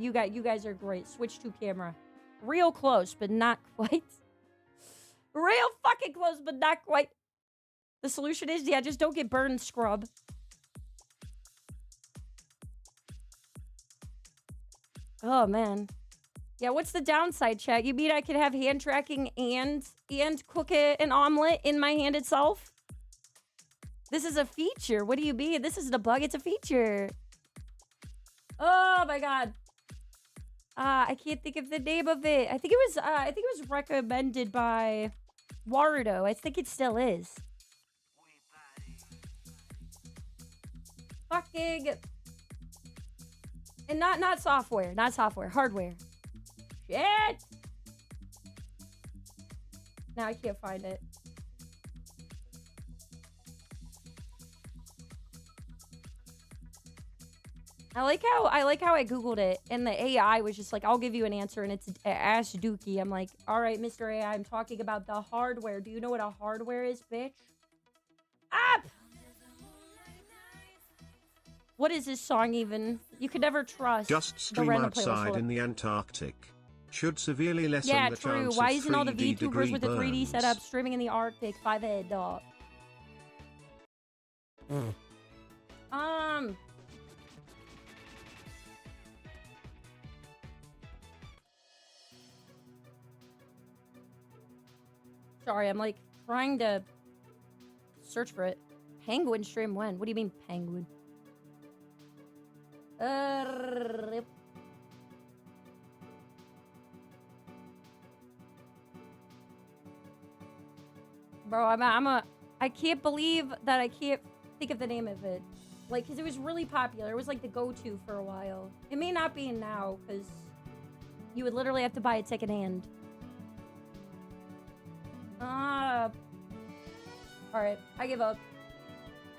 You guys are great. Switch to camera. Real close, but not quite. Real fucking close, but not quite. The solution is, yeah, just don't get burned, scrub. Oh, man. Yeah, what's the downside, chat? You mean I could have hand tracking and cook an omelet in my hand itself? This is a feature. What do you mean? This isn't a bug, it's a feature. Oh my god. I can't think of the name of it. I think it was recommended by Wardo. I think it still is. Fucking... And not software. Not software. Hardware. Shit! Now I can't find it. I like how I googled it and the AI was just like, I'll give you an answer, and it's Ash Dookie. I'm like, all right, Mr. AI, I'm talking about the hardware. Do you know what a hardware is, bitch? Up! What is this song even? You could never trust. Just stream outside in the Antarctic. Should severely lessen the chance of 3D true. Why isn't all the degree VTubers with the 3D burns. setup streaming in the Arctic? 5 dog. Sorry, I'm like trying to search for it. Penguin stream when? What do you mean penguin? Bro, I can't believe that I can't think of the name of it. Like, because it was really popular. It was like the go-to for a while. It may not be now, because you would literally have to buy it secondhand. Alright, I give up.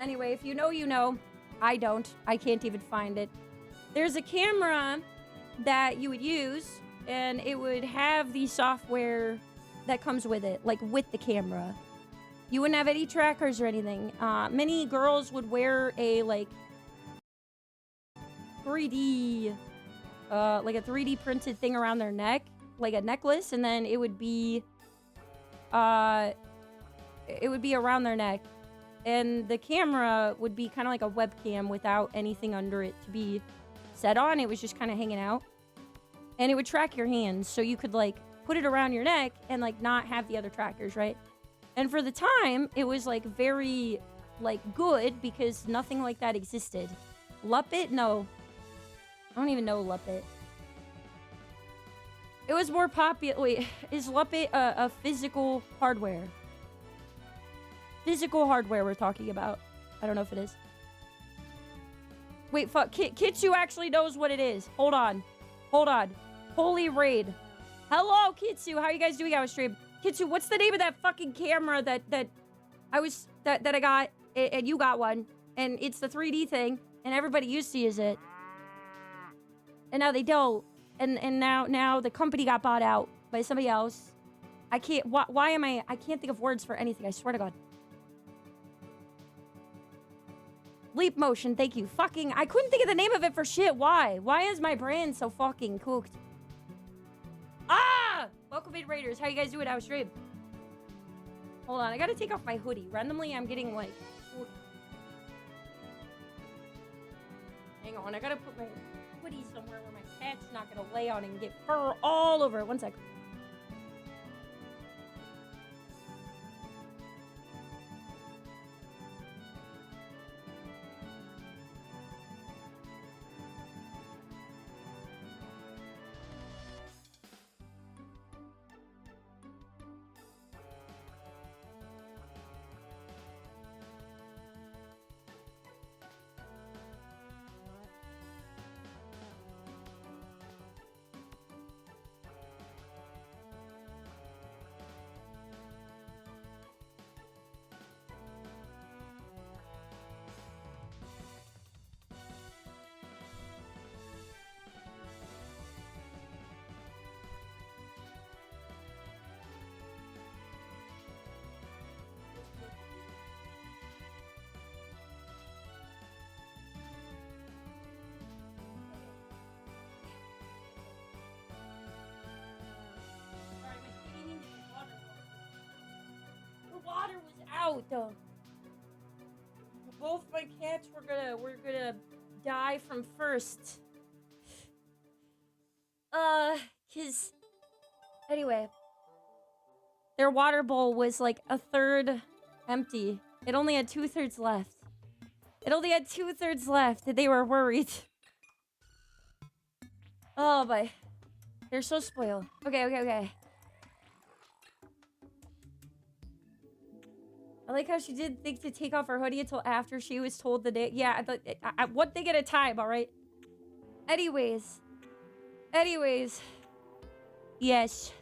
Anyway, if you know, you know. I don't. I can't even find it. There's a camera that you would use, and it would have the software that comes with it, like with the camera. You wouldn't have any trackers or anything. Many girls would wear a, like, 3D, like a 3D printed thing around their neck, like a necklace, and then it would be around their neck. And the camera would be kind of like a webcam without anything under it to be set on. It was just kind of hanging out. And it would track your hands, so you could, like, put it around your neck and, like, not have the other trackers, right? And for the time, it was, like, very, like, good because nothing like that existed. Luppet? No. I don't even know Luppet. It was more popular. Wait, is Luppet a physical hardware? Physical hardware we're talking about. I don't know if it is. Wait, fuck. Kitsu actually knows what it is. Hold on. Hold on. Holy raid. Hello, Kitsu. How are you guys doing on stream? Kitsu, what's the name of that fucking camera that I got, and you got one, and it's the 3D thing, and everybody used to use it. And now they don't. And now the company got bought out by somebody else. I can't, why am I can't think of words for anything, I swear to God. Leap motion, thank you. Fucking, I couldn't think of the name of it for shit. Why? Why is my brain so fucking cooked? Ah! Welcome in, Raiders. How you guys doing? I was stream. Hold on, I gotta take off my hoodie. Randomly, I'm getting, like... Hang on, I gotta put my hoodie somewhere where my cat's not gonna lay on and get fur all over it. One sec. out. Both my cats were gonna die from first. Cause anyway, their water bowl was like a third empty. It only had 2/3 left. It only had 2/3 left, and they were worried. Oh my, they're so spoiled. Okay. I like how she didn't think to take off her hoodie until after she was told the day. Yeah, one thing at a time, all right? Anyways. Yes.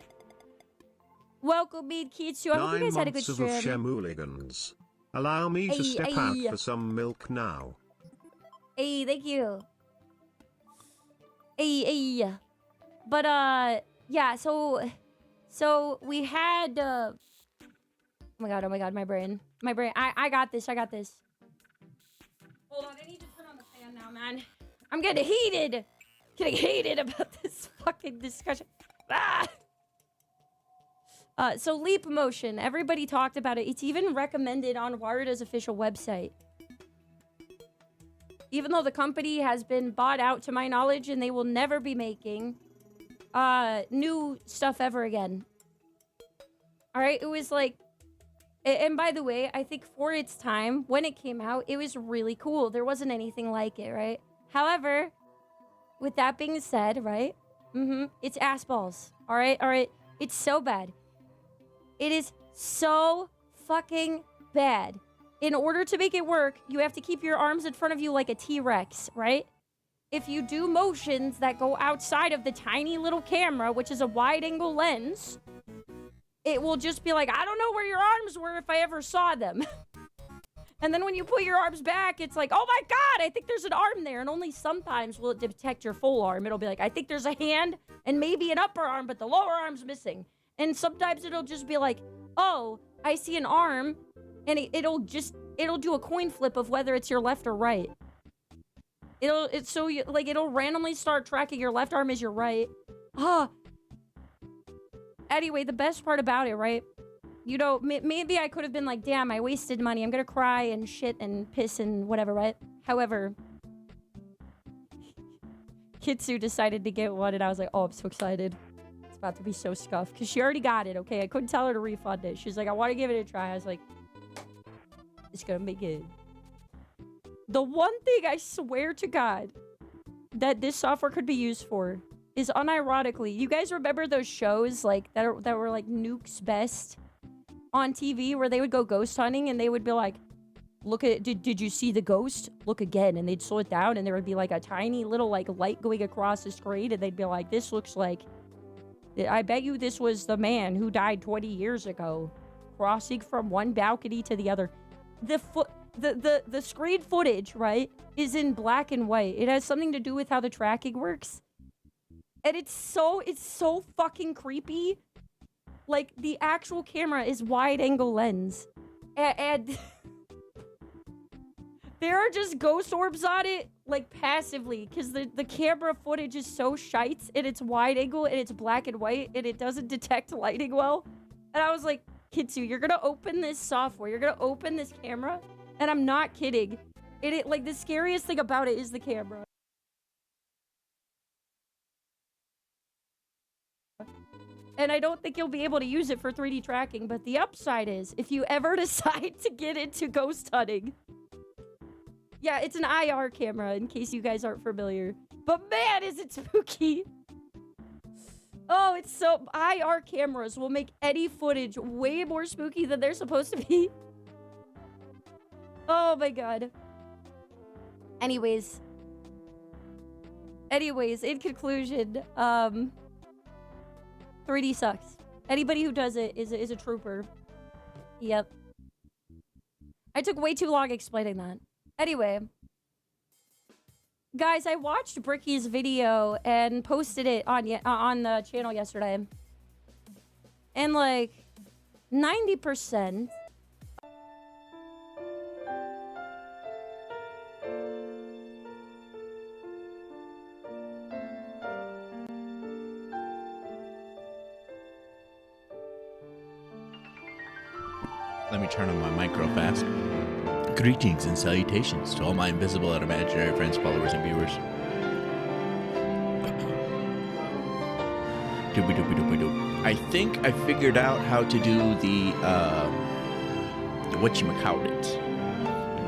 Welcome, Mean Kitsu. I hope you guys had a good stream. 9 months of Shemooligans. Allow me to step out for some milk now. Hey, thank you. Hey. But, yeah, so we had, oh my god, my brain. I got this. Hold on, I need to turn on the fan now, man. I'm getting heated about this fucking discussion. Ah! So Leap Motion, everybody talked about it. It's even recommended on Warda's official website. Even though the company has been bought out to my knowledge and they will never be making new stuff ever again. Alright, it was like... And by the way, I think for its time, when it came out, it was really cool. There wasn't anything like it, right? However, with that being said, right? It's ass balls. Alright? It's so bad. It is so fucking bad. In order to make it work, you have to keep your arms in front of you like a T-Rex, right? If you do motions that go outside of the tiny little camera, which is a wide-angle lens, it will just be like, I don't know where your arms were if I ever saw them. And then when you put your arms back, it's like, oh my god, I think there's an arm there. And only sometimes will it detect your full arm. It'll be like, I think there's a hand and maybe an upper arm, but the lower arm's missing. And sometimes it'll just be like, oh, I see an arm, and it'll do a coin flip of whether it's your left or right. It'll randomly start tracking your left arm as your right. Anyway, the best part about it, right? You know, maybe I could have been like, damn, I wasted money. I'm gonna cry and shit and piss and whatever, right? However, Kitsu decided to get one, and I was like, oh, I'm so excited. It's about to be so scuffed. Because she already got it, okay? I couldn't tell her to refund it. She's like, I want to give it a try. I was like, it's gonna be good. The one thing I swear to God that this software could be used for is unironically, you guys remember those shows like that were like Nuke's Best on TV where they would go ghost hunting and they would be like, look at, did you see the ghost? Look again. And they'd slow it down and there would be like a tiny little like light going across the screen and they'd be like, this looks like, I bet you this was the man who died 20 years ago crossing from one balcony to the other. The screen footage, right, is in black and white. It has something to do with how the tracking works. And it's so fucking creepy. Like, the actual camera is wide-angle lens. And there are just ghost orbs on it, like, passively. Because the camera footage is so shite, and it's wide-angle, and it's black and white, and it doesn't detect lighting well. And I was like, Kitsu, you're gonna open this software, you're gonna open this camera, and I'm not kidding. Like, the scariest thing about it is the camera. And I don't think you'll be able to use it for 3D tracking, but the upside is, if you ever decide to get into ghost hunting... Yeah, it's an IR camera, in case you guys aren't familiar. But man, is it spooky! Oh, it's so... IR cameras will make any footage way more spooky than they're supposed to be. Oh my god. Anyways, in conclusion, 3D sucks. Anybody who does it is a trooper. Yep. I took way too long explaining that. Anyway. Guys, I watched Bricky's video and posted it on the channel yesterday. And like 90% Let me turn on my mic real fast. Greetings and salutations to all my invisible and imaginary friends, followers, and viewers. I think I figured out how to do the whatchamacallit,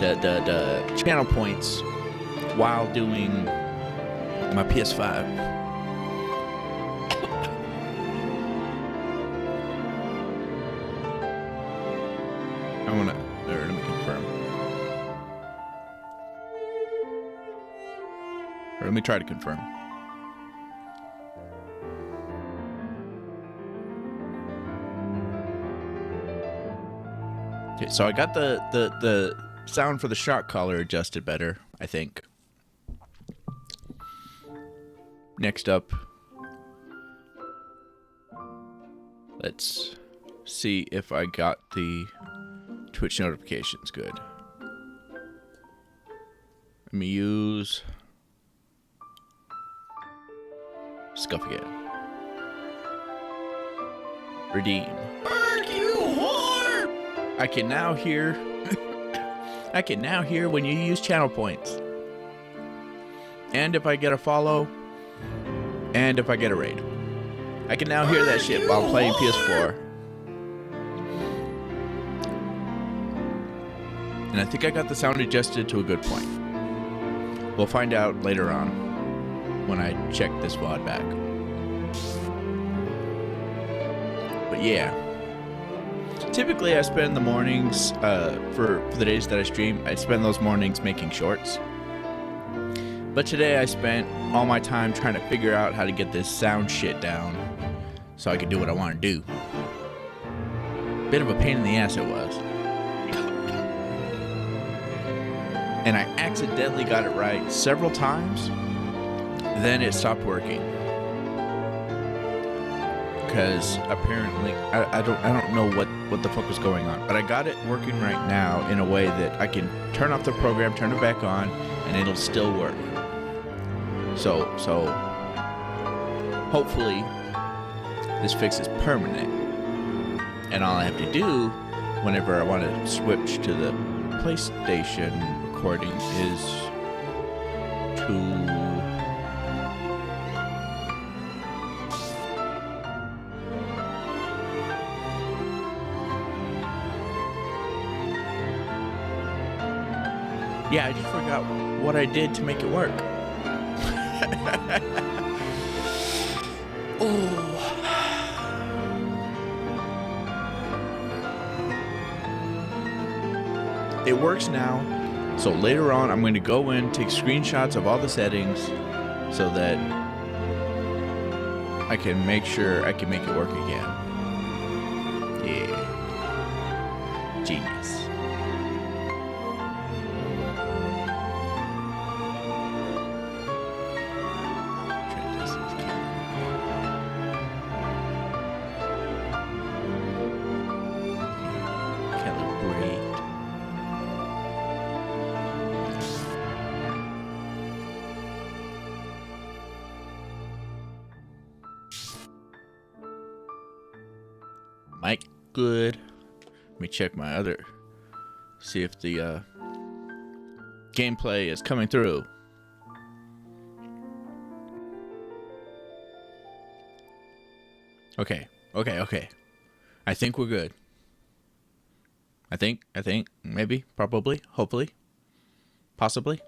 the channel points while doing my PS5. Let me confirm. Or let me try to confirm. Okay, so I got the sound for the shot collar adjusted better, I think. Next up, let's see if I got the Twitch notifications good. Let me use Scuff again. Redeem. Fuck you, whore! I can now hear I can now hear when you use channel points. And if I get a follow, and if I get a raid. I can now hear that shit while playing PS4. And I think I got the sound adjusted to a good point. We'll find out later on when I check this VOD back. But yeah. Typically I spend the mornings, for the days that I stream, I spend those mornings making shorts. But today I spent all my time trying to figure out how to get this sound shit down so I could do what I want to do. Bit of a pain in the ass it was. And I accidentally got it right several times, then it stopped working. Because apparently, I don't know what the fuck was going on, but I got it working right now in a way that I can turn off the program, turn it back on, and it'll still work. So hopefully this fix is permanent, and all I have to do whenever I want to switch to the PlayStation recording is to yeah, I just forgot what I did to make it work. Oh. It works now, so later on I'm going to go in, take screenshots of all the settings so that I can make sure I can make it work again. Yeah. Genius. Mic good. Let me check my other. See if the gameplay is coming through. Okay. I think we're good. I think, maybe, probably, hopefully, possibly.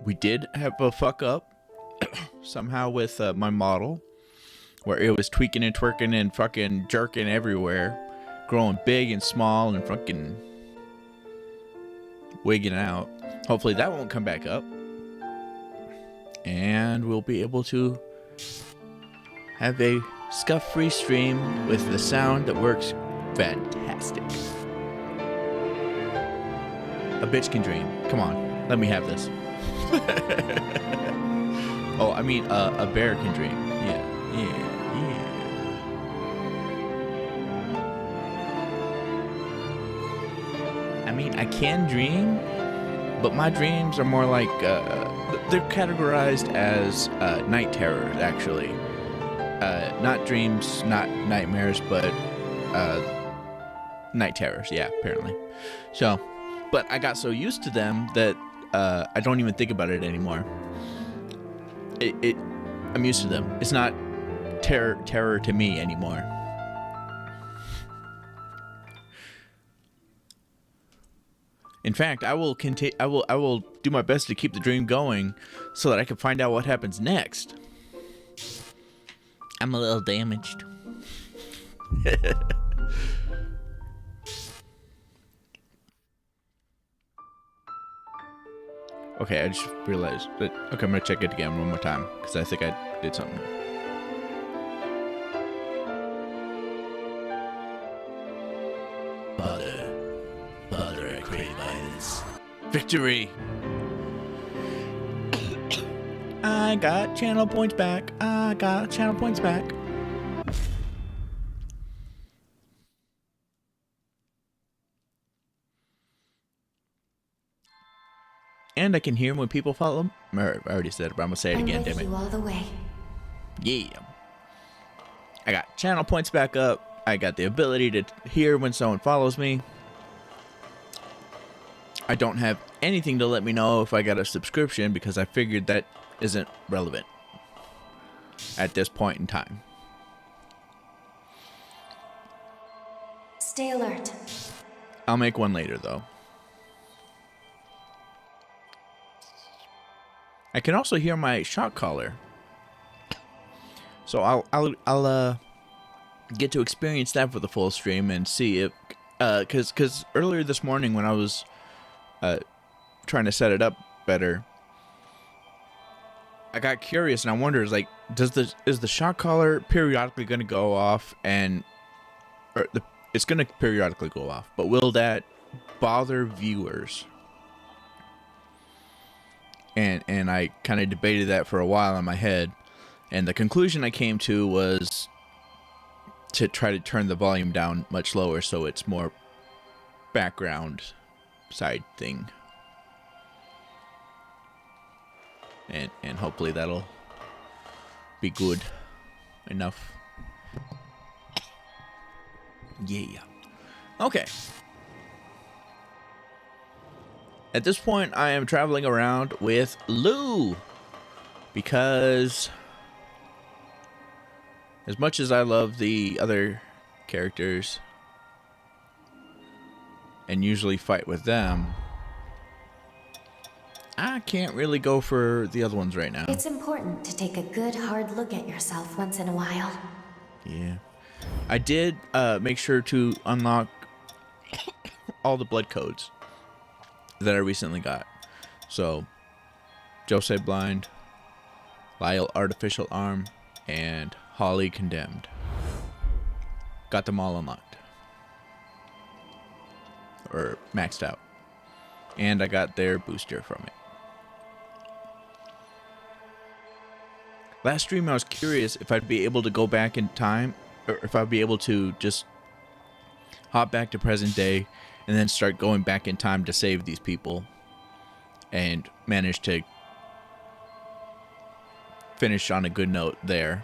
We did have a fuck up somehow with my model where it was tweaking and twerking and fucking jerking everywhere, growing big and small and fucking wigging out. Hopefully that won't come back up, and we'll be able to have a scuff-free stream with the sound that works fantastic. A bitch can dream. Come on, let me have this. Oh, I mean, a bear can dream. Yeah. I mean, I can dream, But my dreams are more like, they're categorized as night terrors, actually. Not dreams, not nightmares, but night terrors, yeah, apparently. So, but I got so used to them that I don't even think about it anymore. I'm used to them. It's not terror to me anymore. In fact, I will do my best to keep the dream going so that I can find out what happens next. I'm a little damaged. Okay, I just realized that. Okay, I'm gonna check it again one more time because I think I did something. Father, I crave violence. Victory! I got channel points back. I got channel points back. And I can hear when people follow them. I already said it, but I'm gonna say it again, damn it. You all the way. Yeah. I got channel points back up. I got the ability to hear when someone follows me. I don't have anything to let me know if I got a subscription because I figured that isn't relevant at this point in time. Stay alert. I'll make one later though. I can also hear my shot caller. So I'll get to experience that for the full stream and see if cuz earlier this morning when I was trying to set it up better, I got curious and I wonder is the shot caller periodically going to go off it's going to periodically go off, but will that bother viewers? And I kind of debated that for a while in my head, and the conclusion I came to was to try to turn the volume down much lower so it's more background side thing. And hopefully that'll be good enough. Yeah. Okay. At this point, I am traveling around with Lou because as much as I love the other characters and usually fight with them, I can't really go for the other ones right now. It's important to take a good hard look at yourself once in a while. Yeah. I did make sure to unlock all the blood codes that I recently got. So, Jose Blind, Lyle Artificial Arm, and Holly Condemned. Got them all unlocked. Or maxed out. And I got their booster from it. Last stream I was curious if I'd be able to go back in time, or if I'd be able to just hop back to present day and then start going back in time to save these people and manage to finish on a good note there.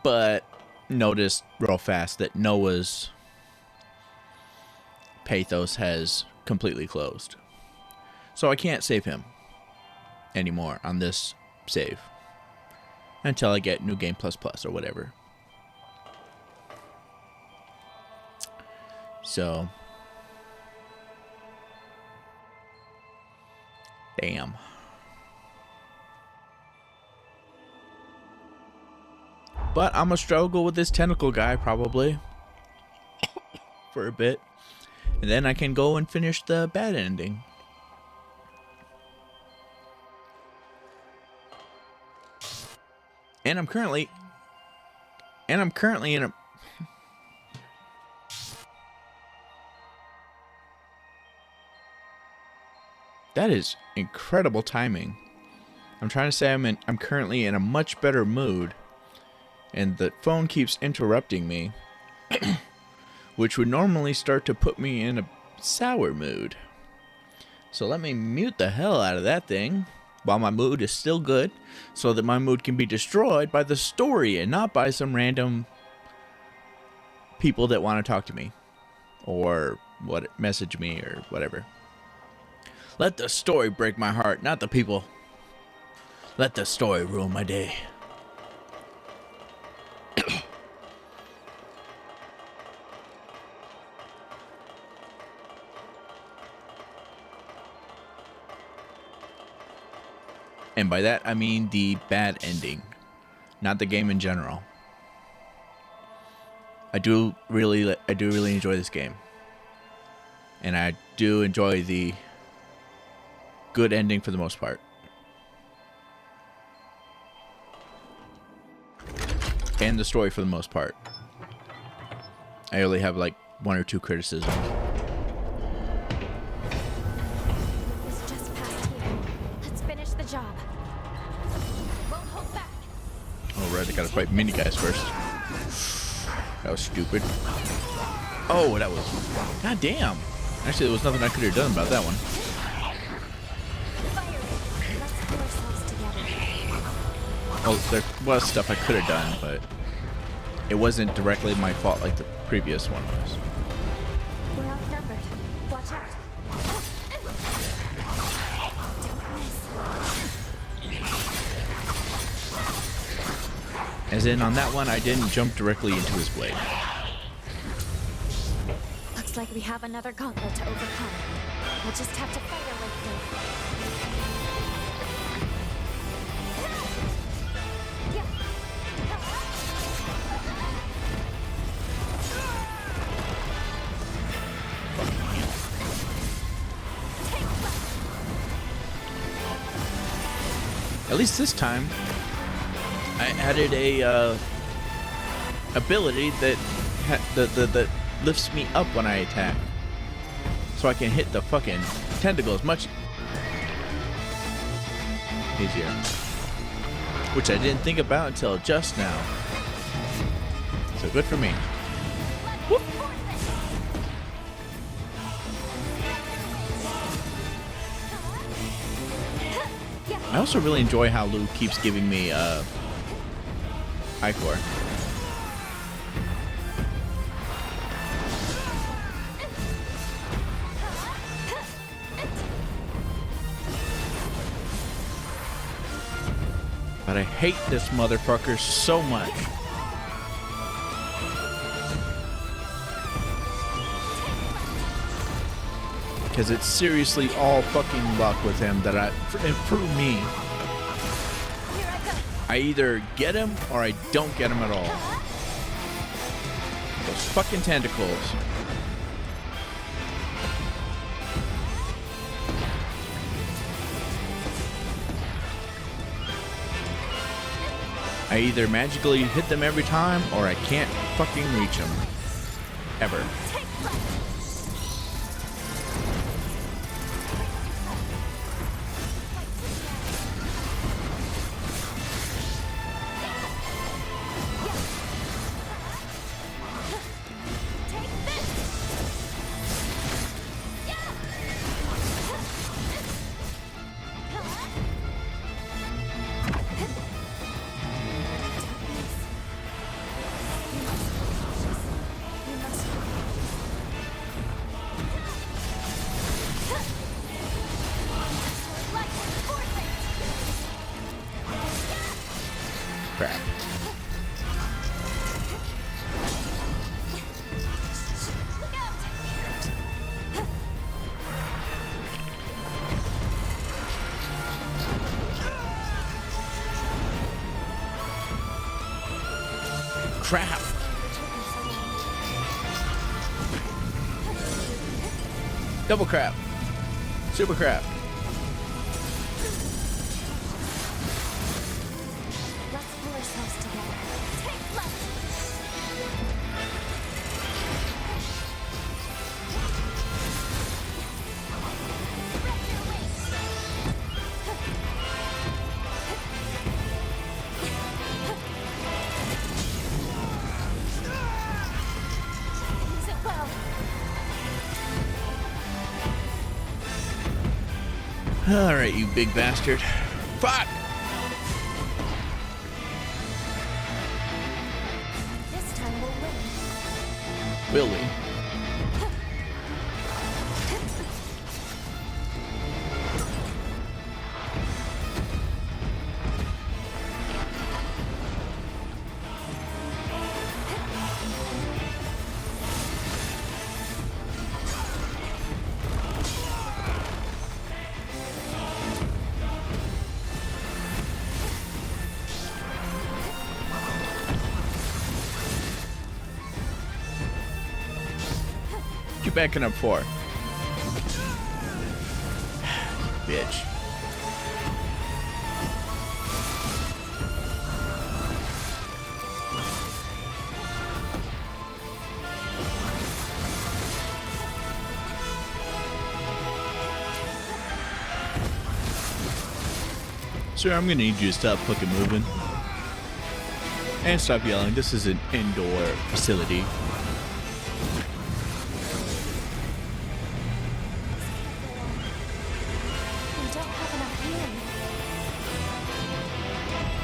But noticed real fast that Noah's pathos has completely closed. So I can't save him anymore on this save until I get New Game Plus Plus or whatever. So, damn. But I'm gonna struggle with this tentacle guy probably for a bit, and then I can go and finish the bad ending. And I'm currently in a That is incredible timing. I'm trying to say I'm currently in a much better mood, and the phone keeps interrupting me, which would normally start to put me in a sour mood. So let me mute the hell out of that thing while my mood is still good, so that my mood can be destroyed by the story and not by some random people that want to talk to me or message me or whatever. Let the story break my heart, not the people. Let the story ruin my day. And by that, I mean the bad ending, not the game in general. I do really enjoy this game. And I do enjoy the good ending for the most part. And the story for the most part. I only have like 1 or 2 criticisms. It's just past here. Let's finish the job. Won't hold back. Oh, right, I gotta fight mini guys first. That was stupid. Oh, that was... God damn. Actually, there was nothing I could have done about that one. Let's pull ourselves together. Well, there was stuff I could have done, but it wasn't directly my fault like the previous one was. We're outnumbered. Watch out. Don't miss. As in, on that one, I didn't jump directly into his blade. Looks like we have another gauntlet to overcome. We'll just have to fight our way At least this time, I added a ability that that lifts me up when I attack, so I can hit the fucking tentacles much easier, which I didn't think about until just now. So good for me. Whoop. I also really enjoy how Lou keeps giving me I-Core. But I hate this motherfucker so much. Because it's seriously all fucking luck with him that for me, I either get him or I don't get him at all. Those fucking tentacles. I either magically hit them every time or I can't fucking reach them. Ever. Crap. Crap. Double crap. Super crap. Let's pull ourselves together. Take left. Spread your wings. Use it well. Alright, you big bastard. Fuck! This time we'll win. Will we? You backing up for? Bitch. Sir, I'm gonna need you to stop fucking moving. And stop yelling. This is an indoor facility. We don't have enough room.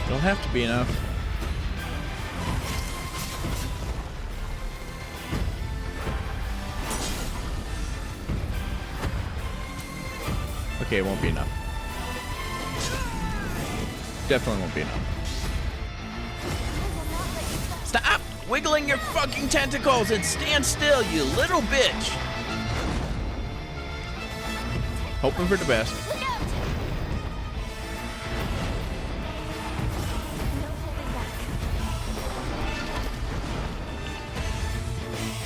Don't have to be enough. Okay, it won't be enough. Definitely won't be enough. Stop wiggling your fucking tentacles and stand still, you little bitch! Hoping for the best. Look out! No holding back.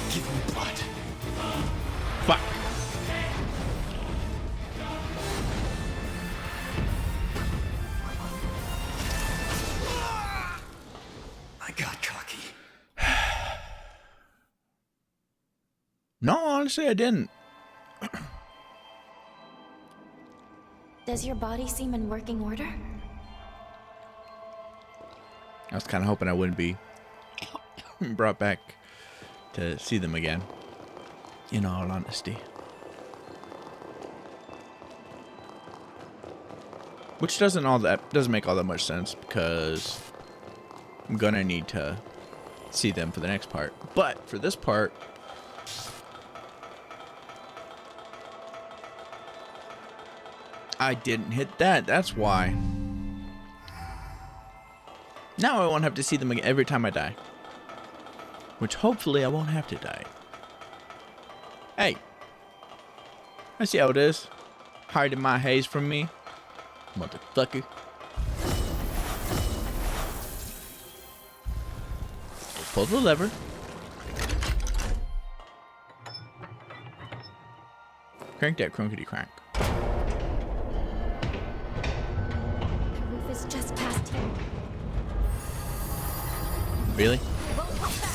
Give me blood. Fuck. I got cocky. No, honestly, I didn't. Does your body seem in working order? I was kind of hoping I wouldn't be brought back to see them again. In all honesty. Which doesn't make all that much sense because I'm gonna need to see them for the next part. But for this part, I didn't hit that. That's why. Now I won't have to see them again every time I die. Which hopefully I won't have to die. Hey. I see how it is. Hiding my haze from me. Motherfucker. Pull the lever. Crank that crunkety crank. The roof is just past here. Really? We won't hold back.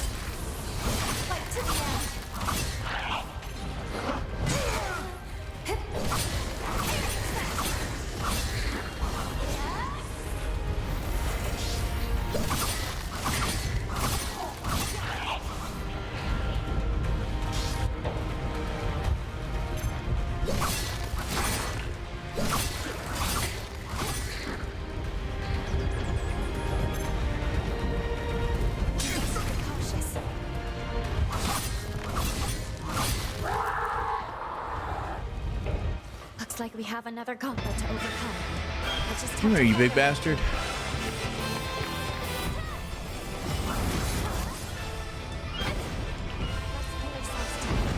Fight to the end. Cautious. Looks like we have another gauntlet to overcome. We'll just have Come to here, you get big there. bastard. Let's pull ourselves together.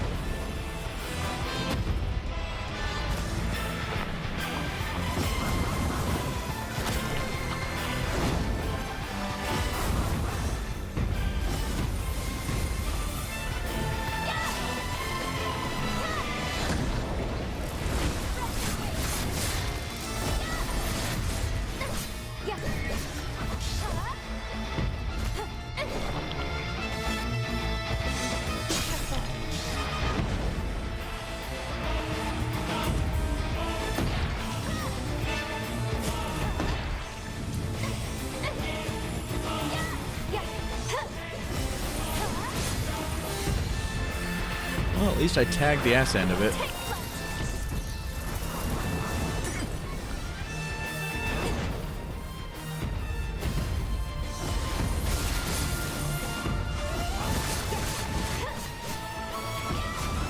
Well, at least I tagged the ass end of it.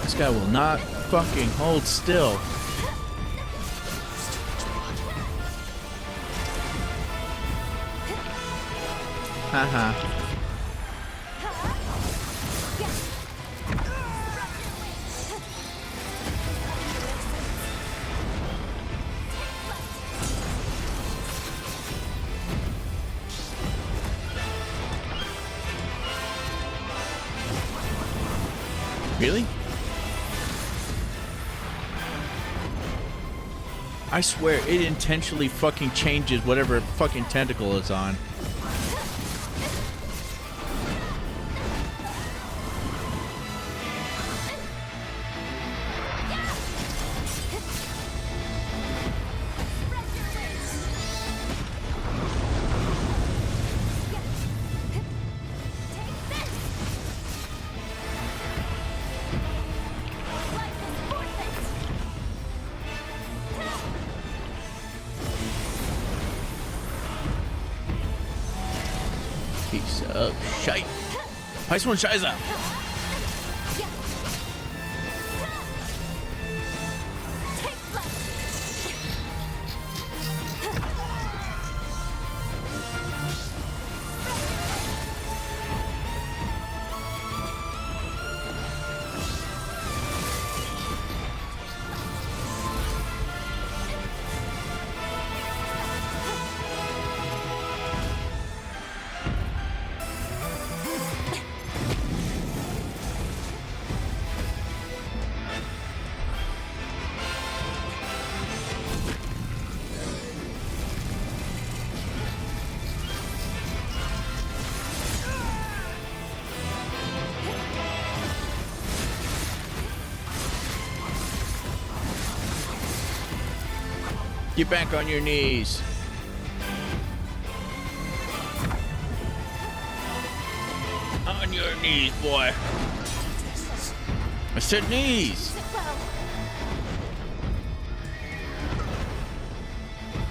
This guy will not fucking hold still. Haha. Really? I swear it intentionally fucking changes whatever fucking tentacle it's on. Piece of shite. Nice one, Shiza. Get back on your knees. On your knees, boy. I said knees.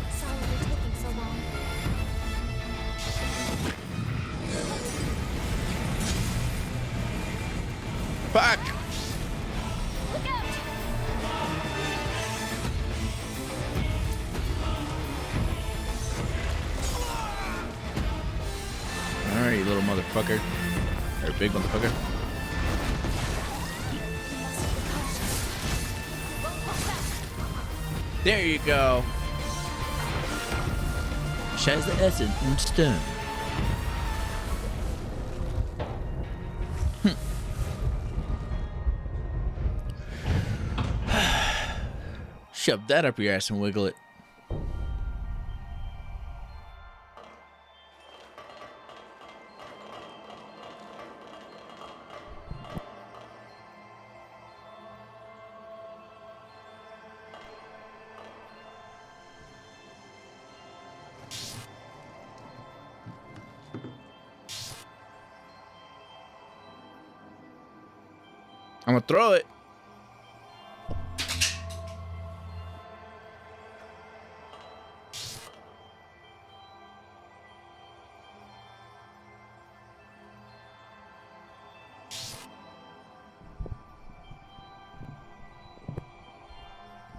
Sorry for taking so long. Fuck. Look out! Alright, you little motherfucker. Or big motherfucker. There you go. Shares the essence in stone. Shove that up your ass and wiggle it. I'm gonna throw it.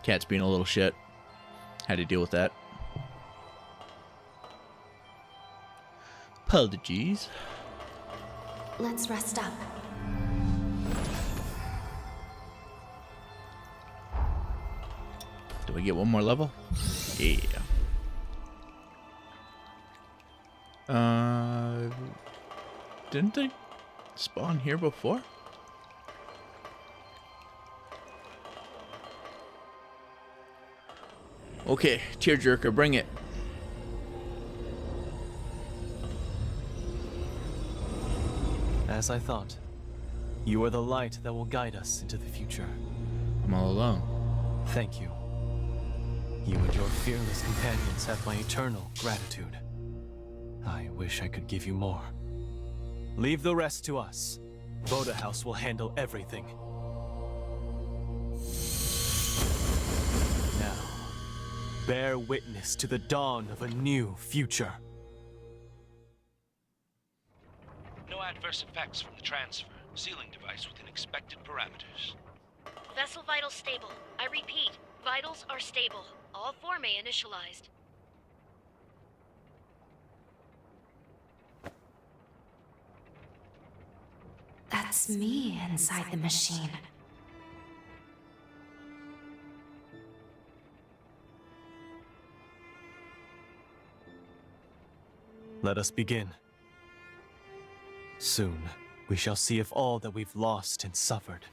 Cat's being a little shit. Had to deal with that. Apologies. Let's rest up. Do we get one more level? Yeah. Didn't they spawn here before? Okay, tearjerker, bring it. As I thought, you are the light that will guide us into the future. I'm all alone. Thank you. You and your fearless companions have my eternal gratitude. I wish I could give you more. Leave the rest to us. Voda House will handle everything. Now, bear witness to the dawn of a new future. No adverse effects from the transfer. Sealing device within expected parameters. Vessel vitals stable. I repeat, vitals are stable. All 4 may initialized. That's me inside the machine. Let us begin. Soon, we shall see if all that we've lost and suffered,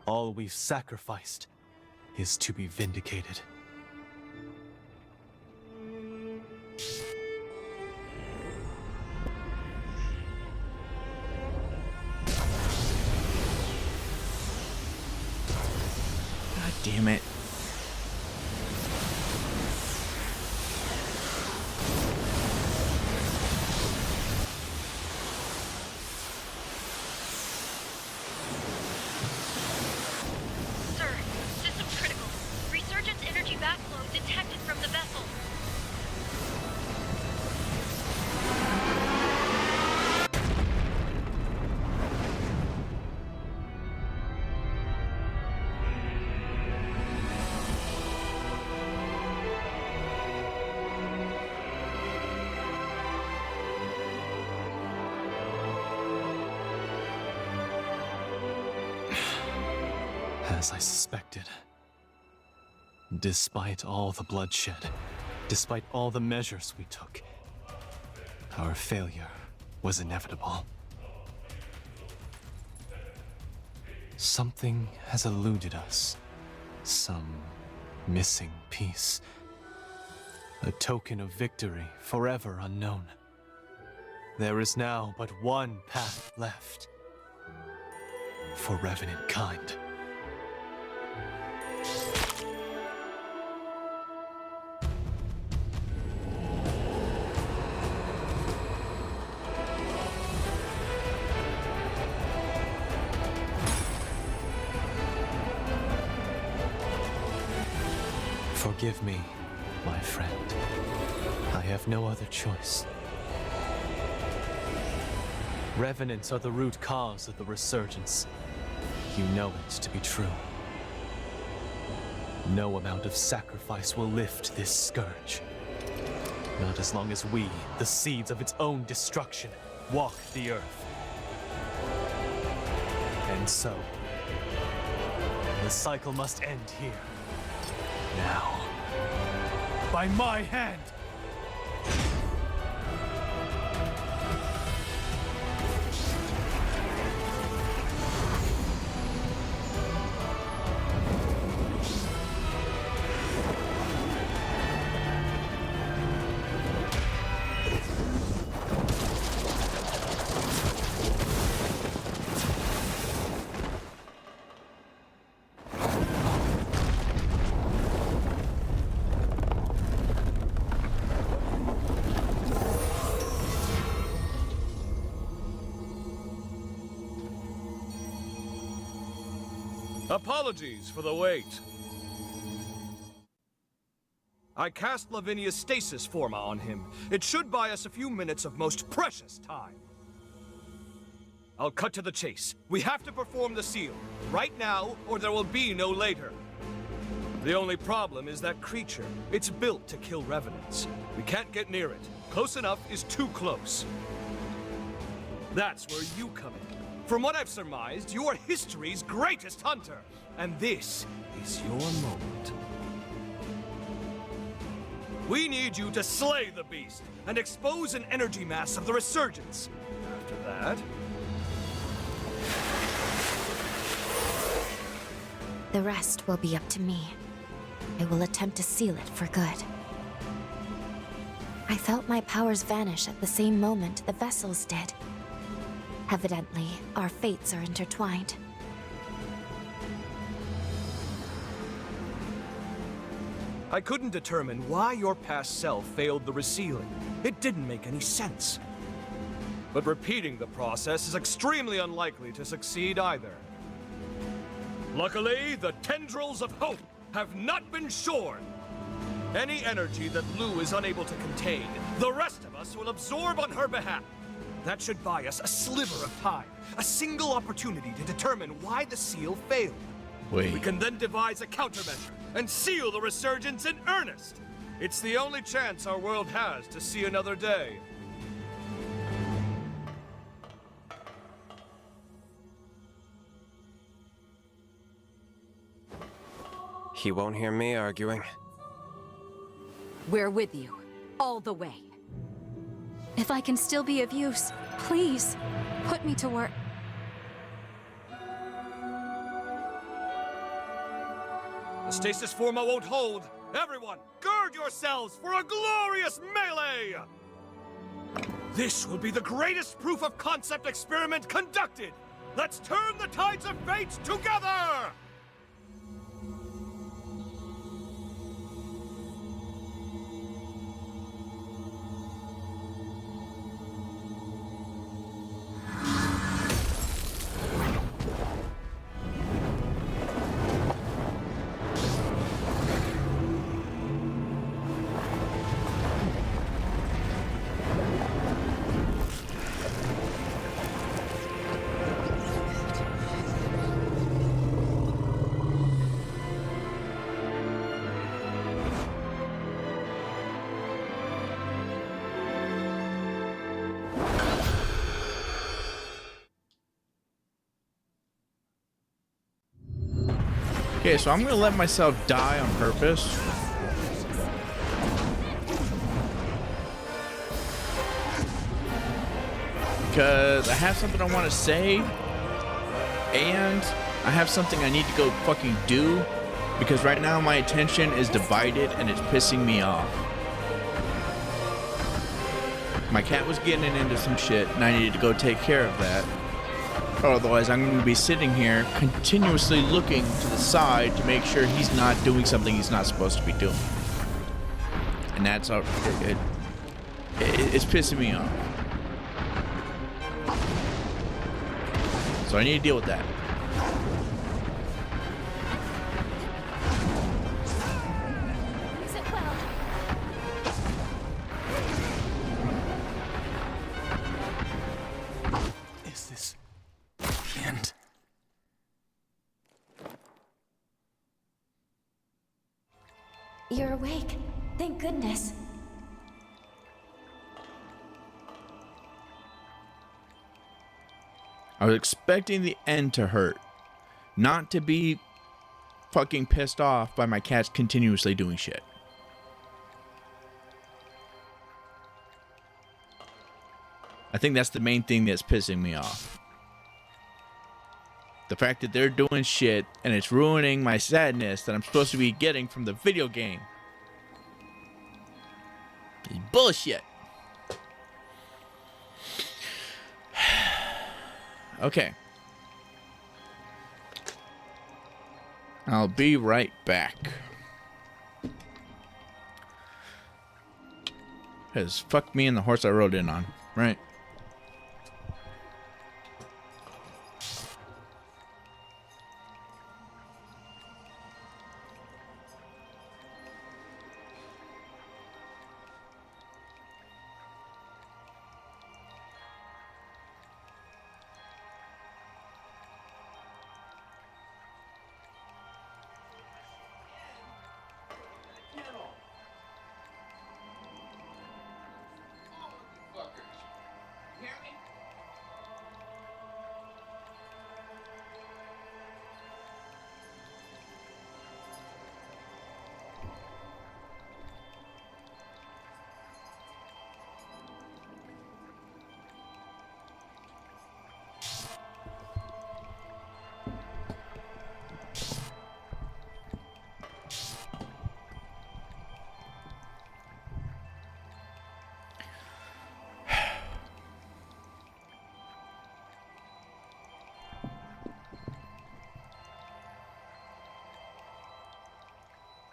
all we've sacrificed, is to be vindicated. God damn it. Sir, system's critical. Resurgence energy backflow detected from the vessel. As I suspected. Despite all the bloodshed, despite all the measures we took, our failure was inevitable. Something has eluded us. Some missing piece. A token of victory forever unknown. There is now but one path left. For revenant kind. Forgive me, my friend. I have no other choice. Revenants are the root cause of the resurgence. You know it to be true. No amount of sacrifice will lift this scourge. Not as long as we, the seeds of its own destruction, walk the earth. And so, the cycle must end here. Now, by my hand! Apologies for the wait. I cast Lavinia's stasis forma on him. It should buy us a few minutes of most precious time. I'll cut to the chase. We have to perform the seal, right now, or there will be no later. The only problem is that creature. It's built to kill revenants. We can't get near it. Close enough is too close. That's where you come in. From what I've surmised, you are history's greatest hunter, and this is your moment. We need you to slay the beast and expose an energy mass of the resurgence. After that... The rest will be up to me. I will attempt to seal it for good. I felt my powers vanish at the same moment the vessels did. Evidently, our fates are intertwined. I couldn't determine why your past self failed the resealing. It didn't make any sense. But repeating the process is extremely unlikely to succeed either. Luckily, the tendrils of hope have not been shorn. Any energy that Lou is unable to contain, the rest of us will absorb on her behalf. That should buy us a sliver of time, a single opportunity to determine why the seal failed. Wait. We can then devise a countermeasure and seal the resurgence in earnest. It's the only chance our world has to see another day. He won't hear me arguing. We're with you, all the way. If I can still be of use, please, put me to work. The stasis forma won't hold. Everyone, gird yourselves for a glorious melee! This will be the greatest proof of concept experiment conducted! Let's turn the tides of fate together! Okay, so I'm gonna let myself die on purpose. Because I have something I want to say, and I have something I need to go fucking do, because right now my attention is divided and it's pissing me off. My cat was getting into some shit and I needed to go take care of that. Otherwise, I'm going to be sitting here continuously looking to the side to make sure he's not doing something he's not supposed to be doing. And that's it's pissing me off. So I need to deal with that. Use it well. Is this the end? You're awake. Thank goodness. I was expecting the end to hurt, not to be fucking pissed off by my cats continuously doing shit. I think that's the main thing that's pissing me off. The fact that they're doing shit and it's ruining my sadness that I'm supposed to be getting from the video game. It's bullshit. Okay. I'll be right back. Because fuck me and the horse I rode in on, right?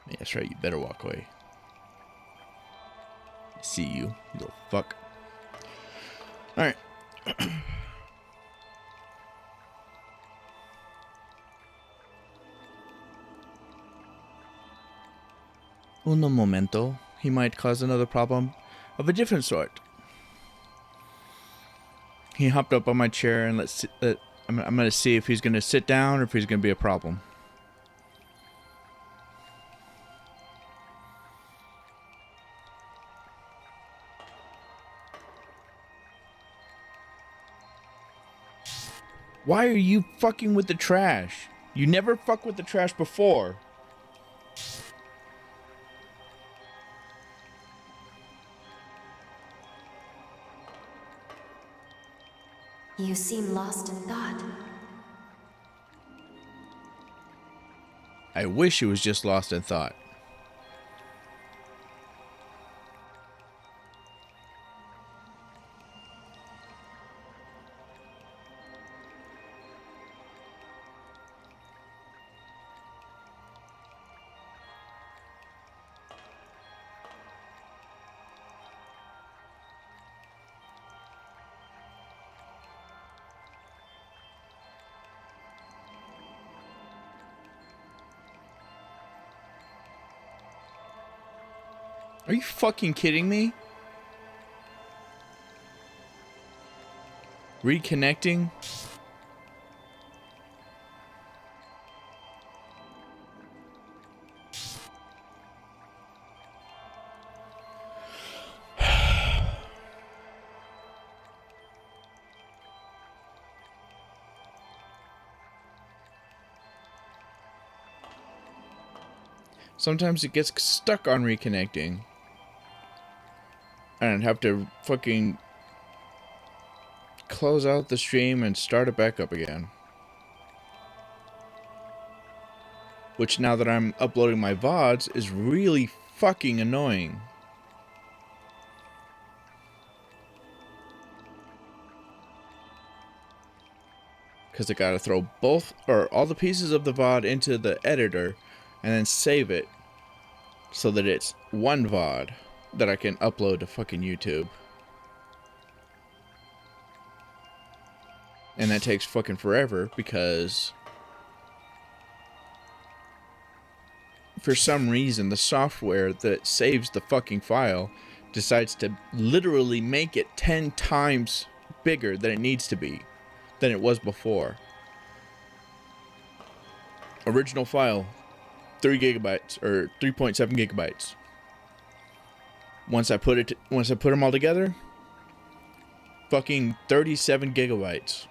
Yeah, that's right, you better walk away. I see you, you little fuck. Alright. Uno momento. He might cause another problem of a different sort. He hopped up on my chair and I'm gonna see if he's gonna sit down or if he's gonna be a problem. Why are you fucking with the trash? You never fuck with the trash before. You seem lost in thought. I wish it was just lost in thought. Are you fucking kidding me? Reconnecting? Sometimes it gets stuck on reconnecting. And I'd have to fucking close out the stream and start it back up again. Which, now that I'm uploading my VODs, is really fucking annoying. Because I gotta throw both, or all the pieces of the VOD into the editor and then save it so that it's one VOD that I can upload to fucking YouTube. And that takes fucking forever because for some reason the software that saves the fucking file decides to literally make it 10 times bigger than it needs to be, than it was before. Original file, 3 gigabytes or 3.7 gigabytes. Once I put them all together, fucking 37 gigabytes.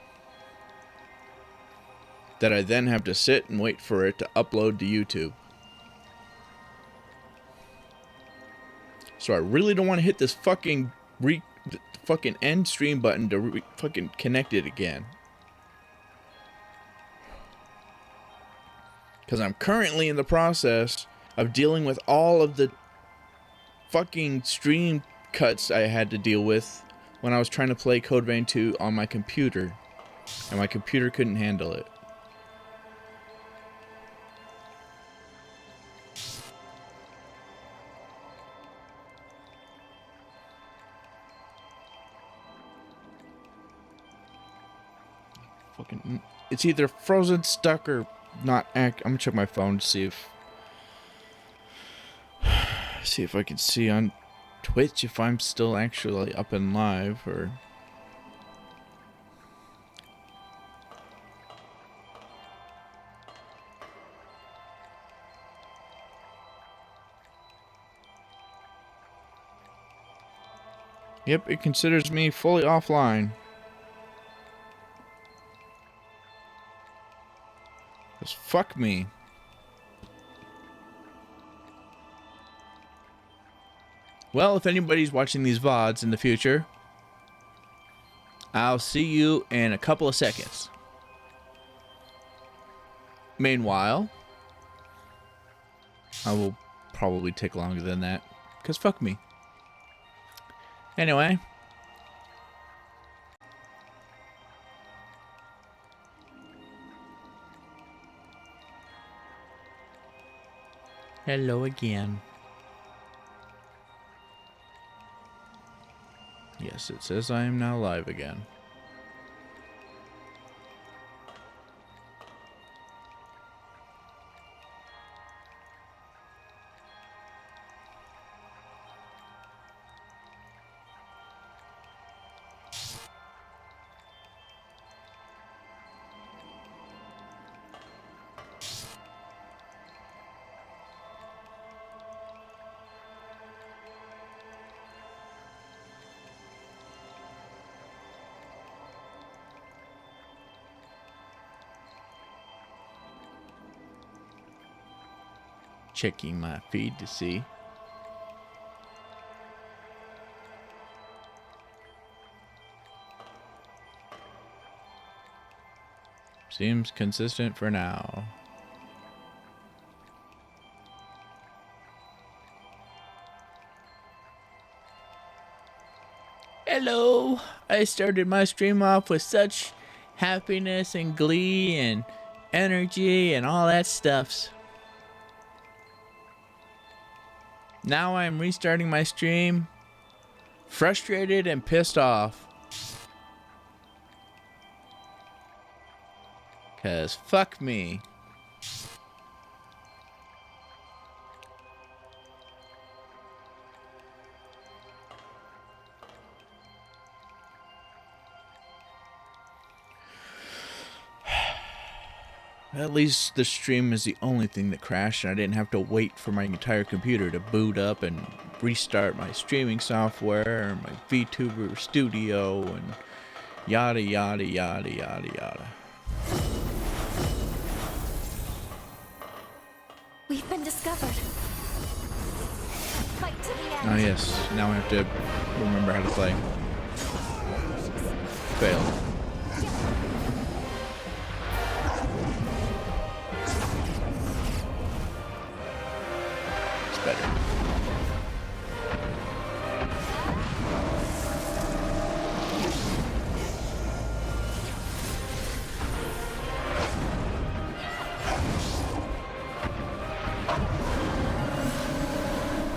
That I then have to sit and wait for it to upload to YouTube. So I really don't want to hit this fucking end stream button to fucking connect it again. Because I'm currently in the process of dealing with all of the fucking stream cuts I had to deal with when I was trying to play Code Vein 2 on my computer. And my computer couldn't handle it. Fucking, it's either frozen, stuck, or not I'm gonna check my phone to see if I can see on Twitch if I'm still actually up and live, or yep, it considers me fully offline. 'Cause fuck me. Well, if anybody's watching these VODs in the future, I'll see you in a couple of seconds. Meanwhile, I will probably take longer than that, because fuck me. Anyway. Hello again. Yes, it says I am now live again. checking my feed to see. Seems consistent for now. Hello! I started my stream off with such happiness and glee and energy and all that stuffs. Now I'm restarting my stream frustrated and pissed off. 'Cause fuck me. At least the stream is the only thing that crashed, and I didn't have to wait for my entire computer to boot up and restart my streaming software, my VTuber studio, and yada yada yada yada yada. We've been discovered. Fight to the end. Oh yes, now I have to remember how to play. Failed. It's better.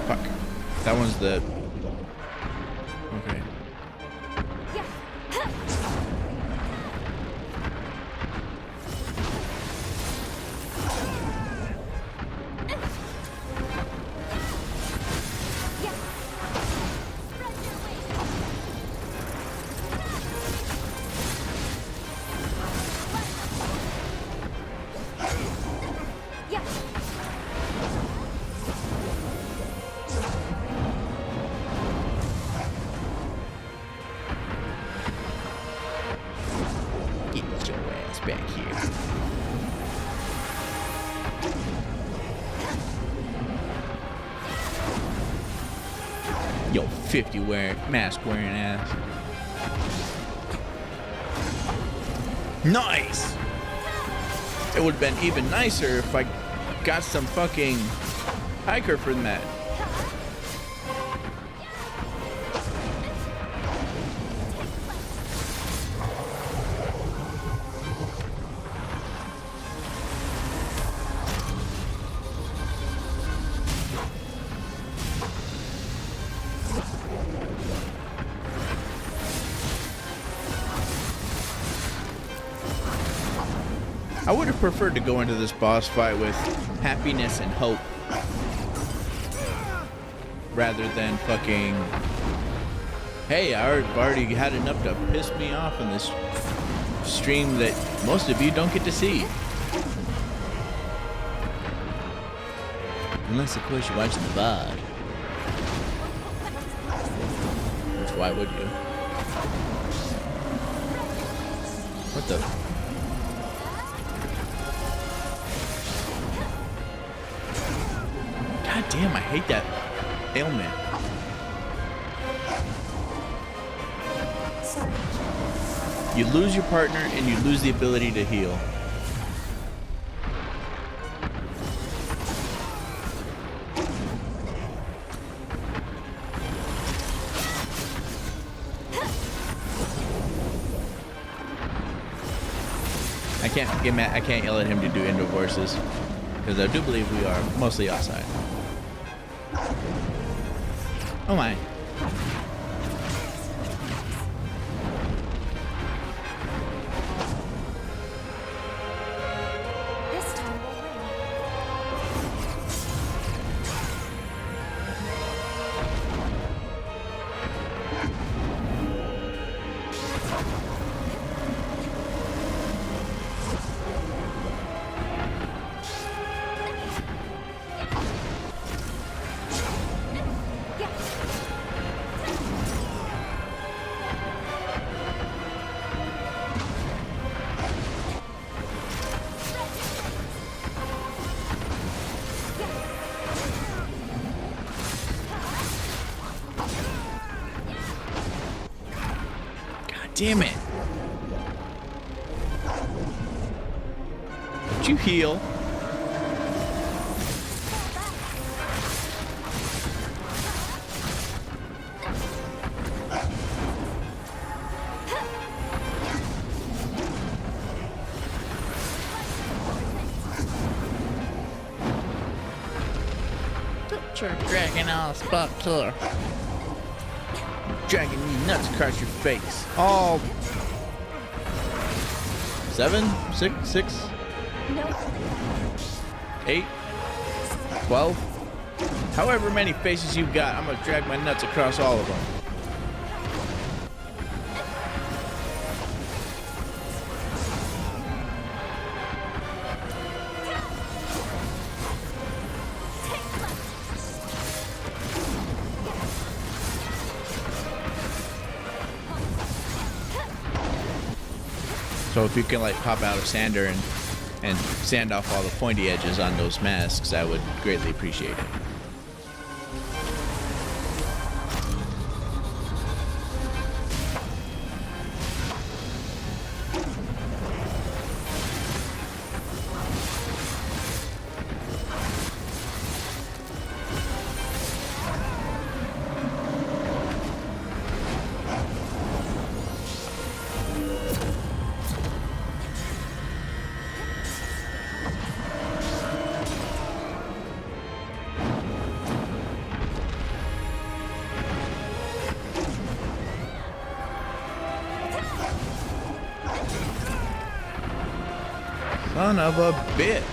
Fuck. That one's the... Okay. Get your ass back here. Yo, 50 mask wearing ass. Nice! It would have been even nicer if I got some fucking hiker from that. I would have preferred to go into this boss fight with happiness and hope rather than fucking, hey, I've already had enough to piss me off in this stream that most of you don't get to see. Unless, of course, you're watching the VOD. Which, why would you? What the... God damn, I hate that ailment. You lose your partner and you lose the ability to heal. I can't get mad. I can't yell at him to do indoor forces because I do believe we are mostly outside. Oh my. This time we'll win. damn it. Did you heal? Dragging all spot killer. Dragging you nuts across your face. All 7, 6, 8, 12. However many faces you've got, I'm gonna drag my nuts across all of them. So if you can like pop out of sander and sand off all the pointy edges on those masks, I would greatly appreciate it. Son of a bitch.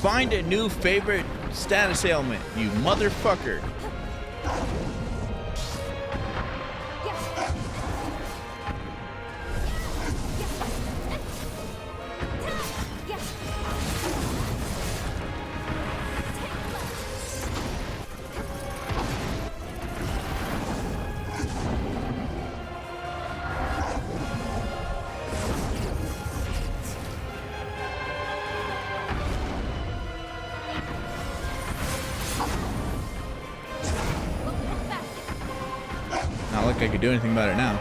Find a new favorite status ailment, you motherfucker. Not like I could do anything about it now.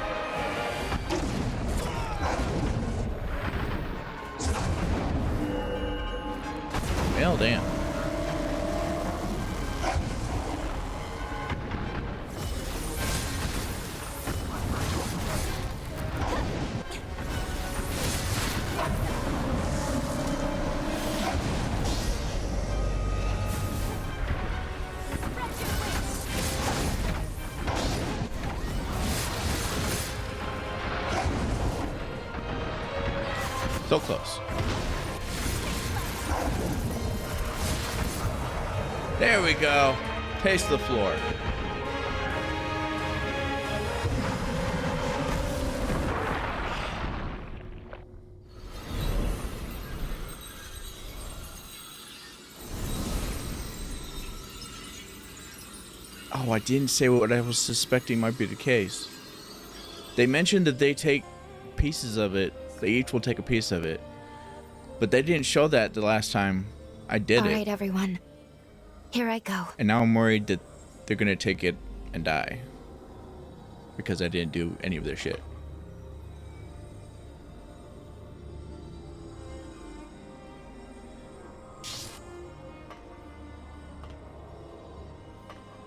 Well, damn. So close. There we go. Taste the floor. Oh, I didn't say what I was suspecting might be the case. They mentioned that they take pieces of it. They each will take a piece of it. But they didn't show that the last time I did it. All right, everyone. Here I go. And now I'm worried that they're gonna take it and die. Because I didn't do any of their shit.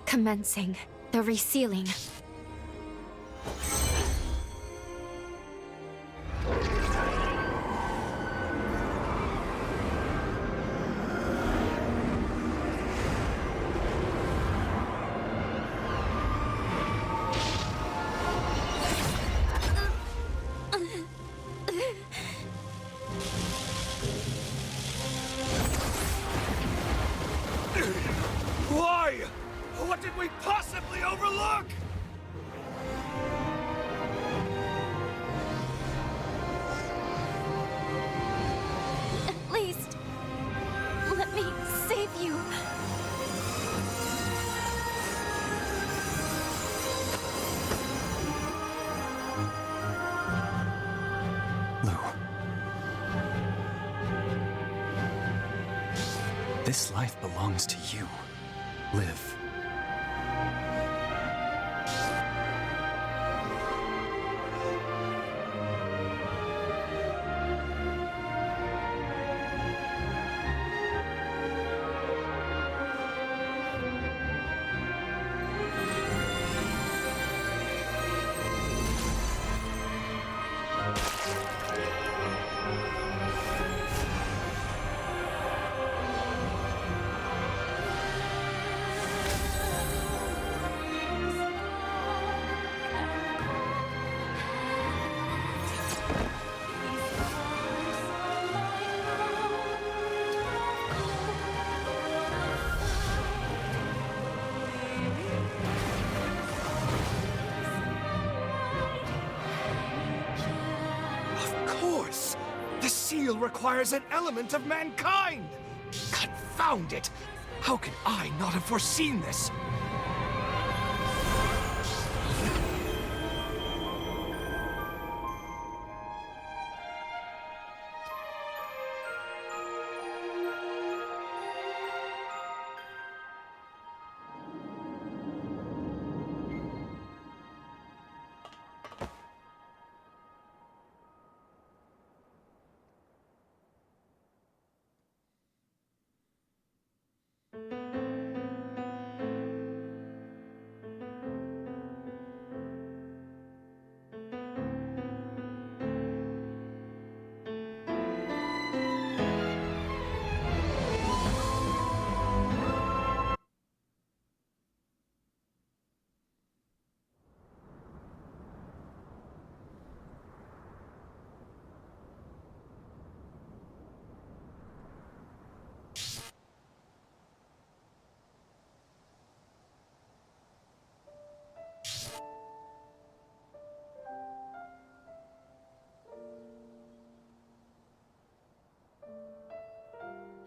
Commencing the resealing. This life belongs to you. Live. The seal requires an element of mankind! Confound it! How could I not have foreseen this?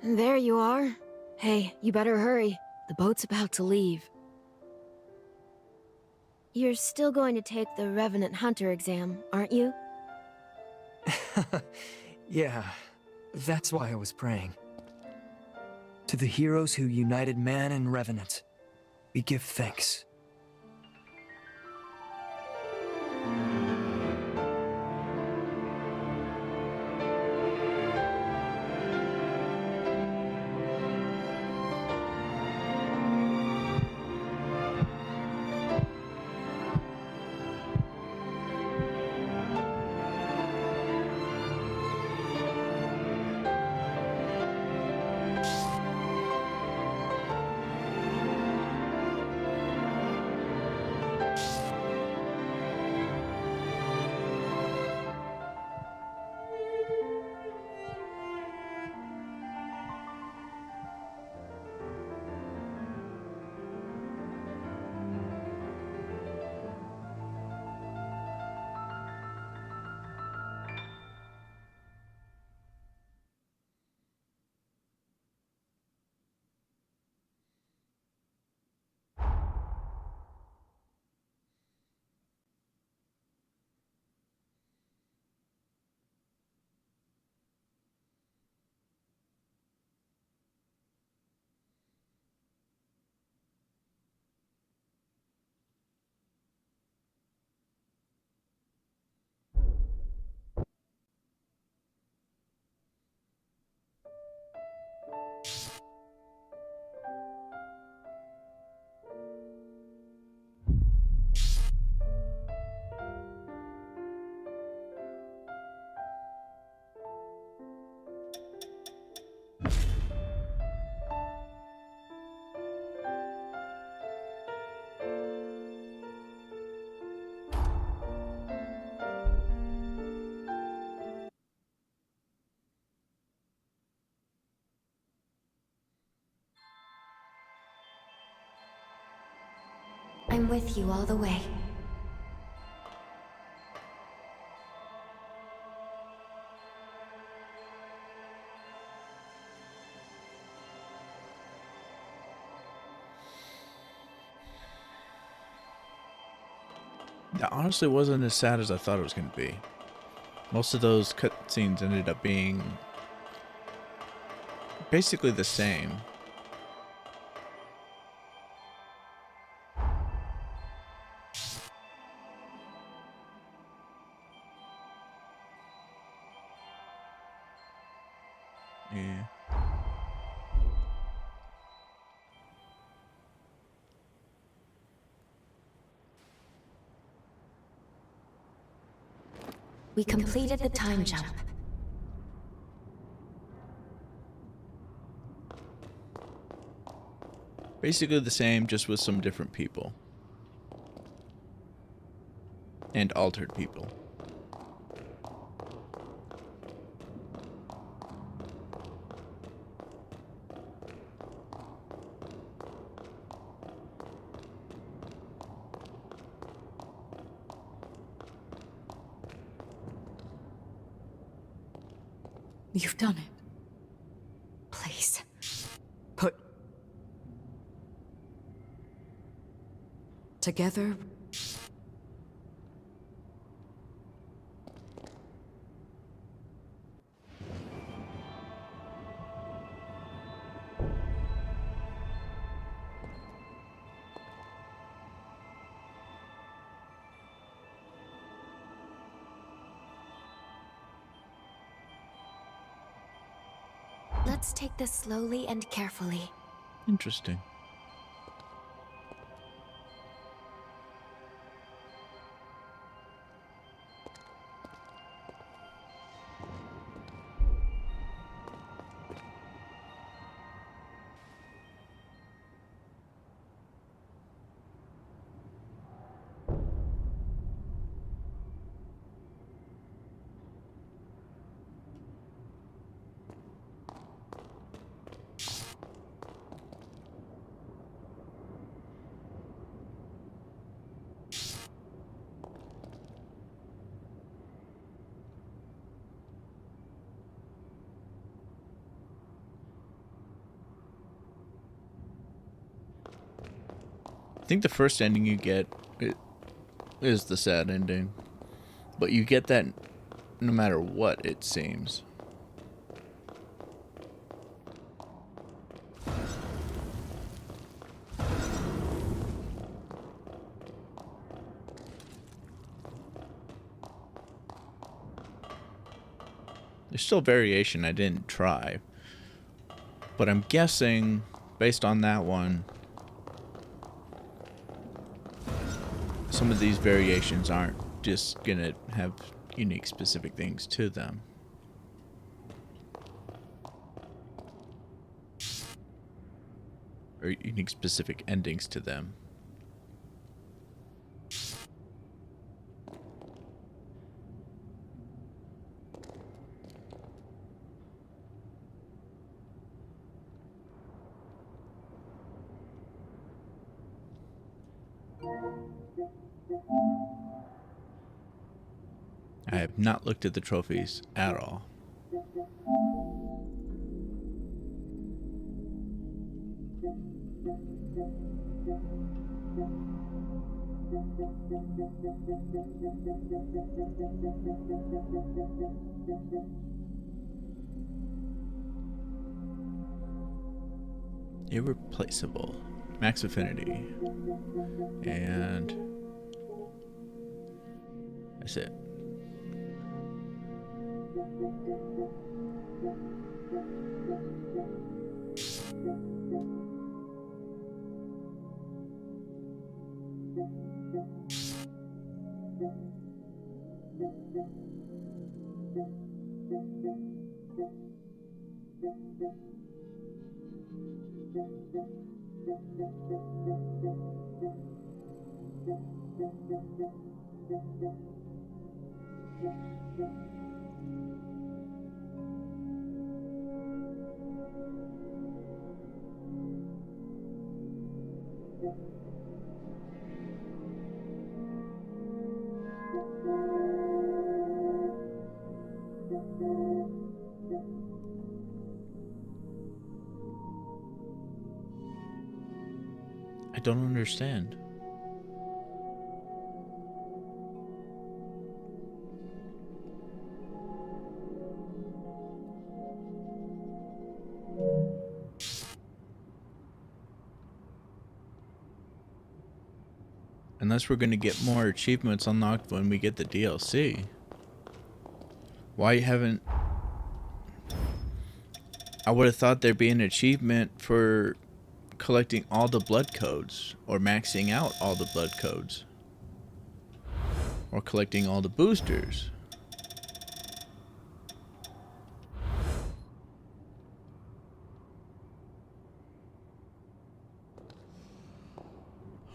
There you are. Hey, you better hurry. The boat's about to leave. You're still going to take the Revenant Hunter exam, aren't you? Yeah, that's why I was praying. To the heroes who united man and Revenant, we give thanks. I'm with you all the way. That honestly wasn't as sad as I thought it was going to be. Most of those cutscenes ended up being basically the same. Yeah. We completed the time jump. Basically the same, just with some different people. And altered people. You've done it. Please. Put... together... Let's take this slowly and carefully. Interesting. I think the first ending you get is the sad ending. But you get that no matter what, it seems. There's still variation I didn't try. But I'm guessing, based on that one, some of these variations aren't just gonna have unique specific things to them. Or unique specific endings to them. I have not looked at the trophies at all. Irreplaceable. Max affinity. And that's it. I don't understand. Unless we're gonna get more achievements unlocked when we get the DLC. Why haven't... I would have thought there'd be an achievement for collecting all the blood codes, or maxing out all the blood codes, or collecting all the boosters.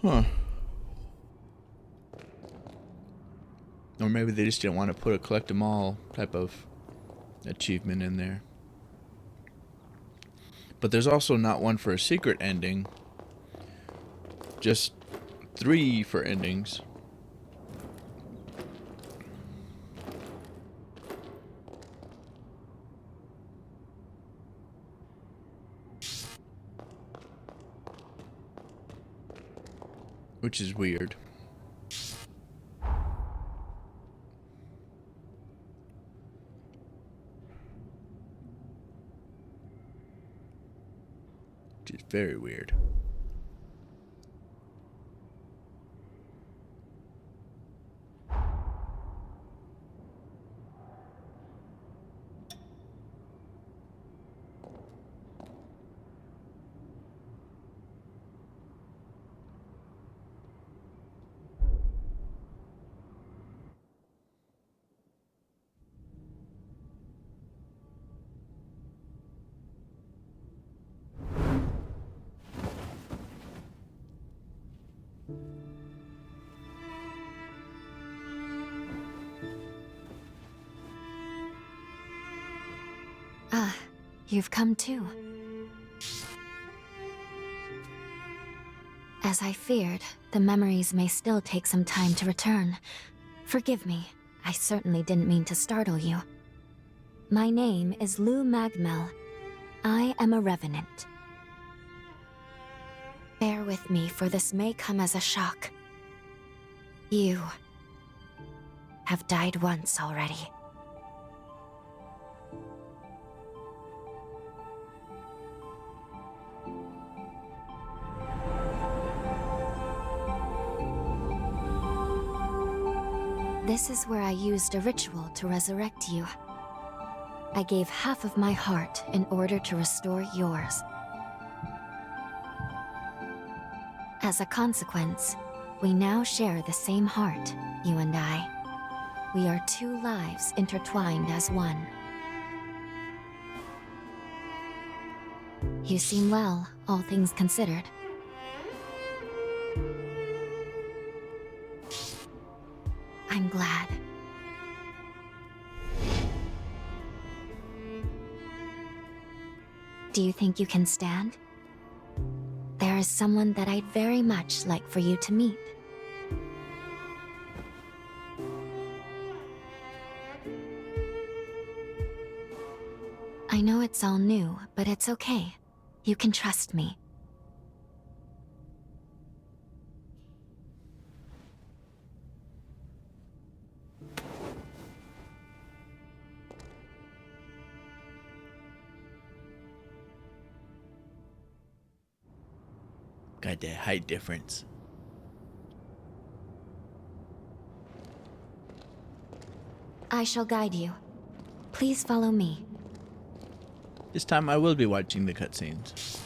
Huh. Or maybe they just didn't want to put a collect them all type of achievement in there. But there's also not one for a secret ending. Just 3 for endings. Which is weird. Which is very weird. Ah, you've come too. As I feared, the memories may still take some time to return. Forgive me, I certainly didn't mean to startle you. My name is Lou Magmel. I am a revenant. Bear with me, for this may come as a shock. You have died once already. This is where I used a ritual to resurrect you. I gave half of my heart in order to restore yours. As a consequence, we now share the same heart, you and I. We are 2 lives intertwined as one. You seem well, all things considered. I'm glad. Do you think you can stand? There is someone that I'd very much like for you to meet. I know it's all new, but it's okay. You can trust me. Got that height difference. I shall guide you. Please follow me. This time I will be watching the cutscenes.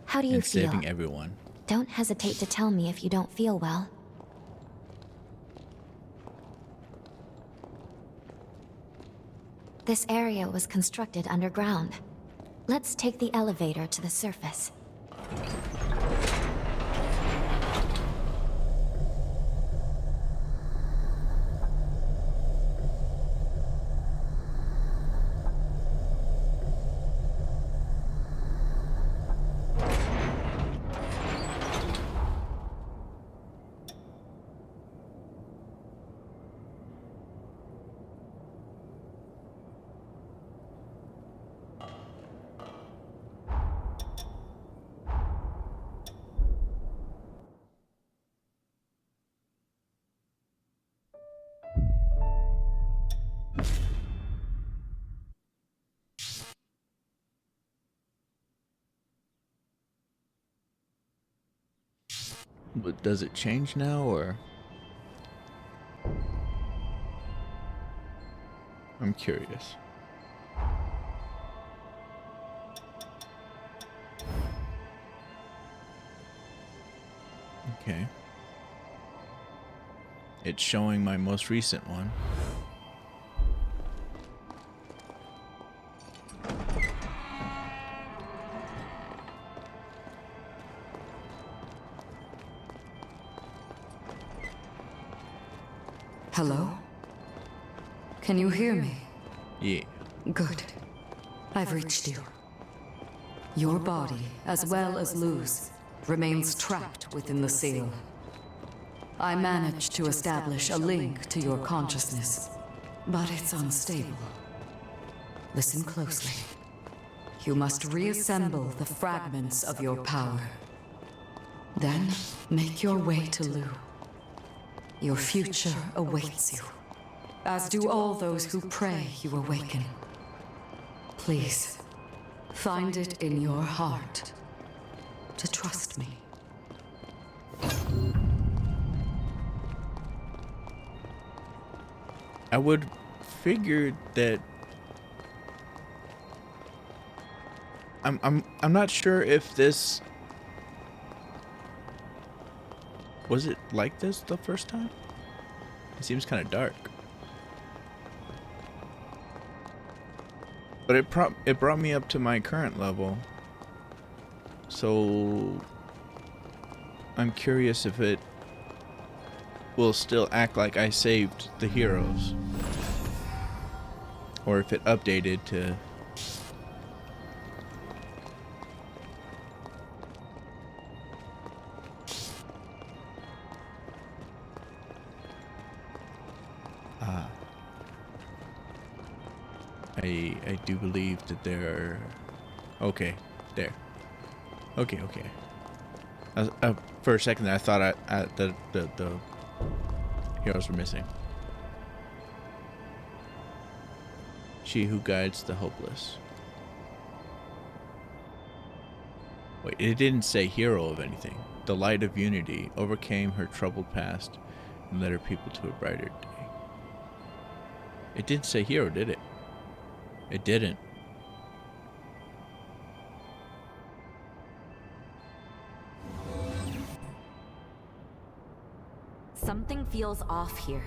How do you and feel? saving everyone. Don't hesitate to tell me if you don't feel well. This area was constructed underground. Let's take the elevator to the surface. But does it change now, or? I'm curious. Okay. It's showing my most recent one. Hello? Can you hear me? Yeah. Good. I've reached you. Your body, as well as Lou's, remains trapped within the seal. I managed to establish a link to your consciousness, but it's unstable. Listen closely. You must reassemble the fragments of your power. Then, make your way to Lou. Your future awaits you, as do all those who pray you awaken. Please, find it in your heart to trust me. I would figure that I'm not sure if this was it like this the first time? It seems kind of dark. But it brought me up to my current level. So I'm curious if it will still act like I saved the heroes. Or if it updated to I do believe that there are... Okay, there. Okay. For a second I thought the heroes were missing. She who guides the hopeless. Wait, it didn't say hero of anything. The light of unity overcame her troubled past and led her people to a brighter day. It didn't say hero, did it? It didn't. Something feels off here.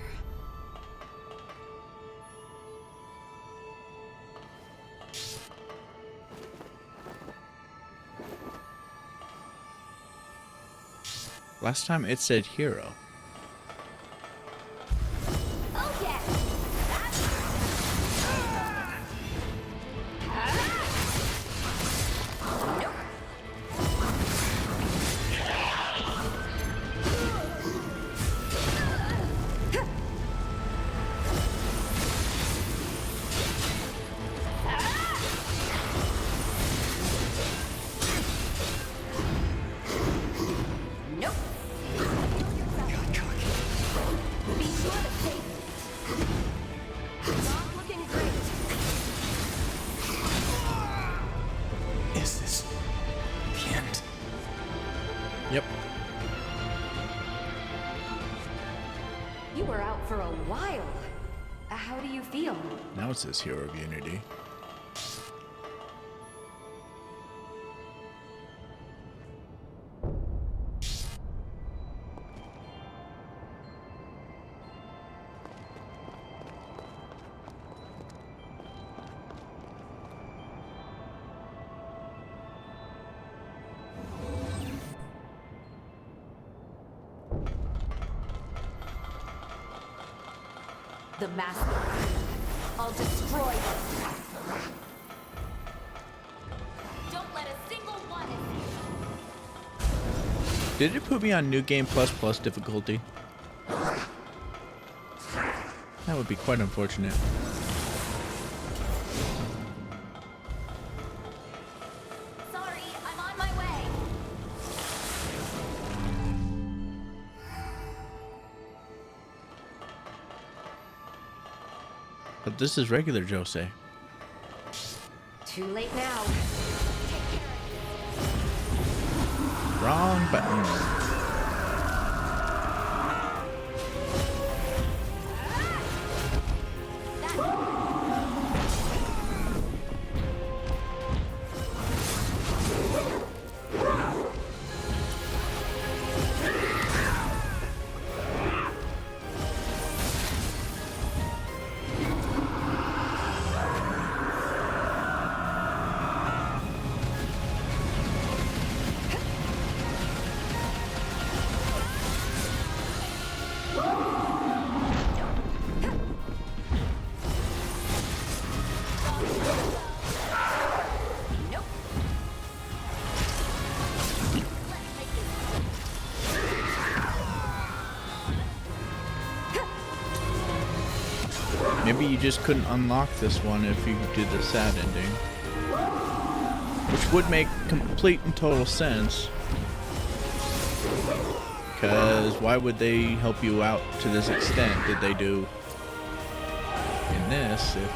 Last time it said hero. Yep. You were out for a while. How do you feel? Now it says hero of unity. The master. I'll destroy them. Don't let a single one escape. Did it put me on New Game Plus Plus difficulty? That would be quite unfortunate. Sorry, I'm on my way. But this is regular Jose. Too late now. Wrong button. Maybe you just couldn't unlock this one if you did the sad ending. Which would make complete and total sense. Because why would they help you out to this extent that they do in this if...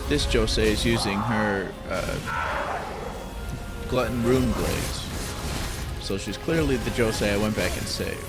This Josei is using her Glutton Rune Blades. So she's clearly the Josei I went back and saved.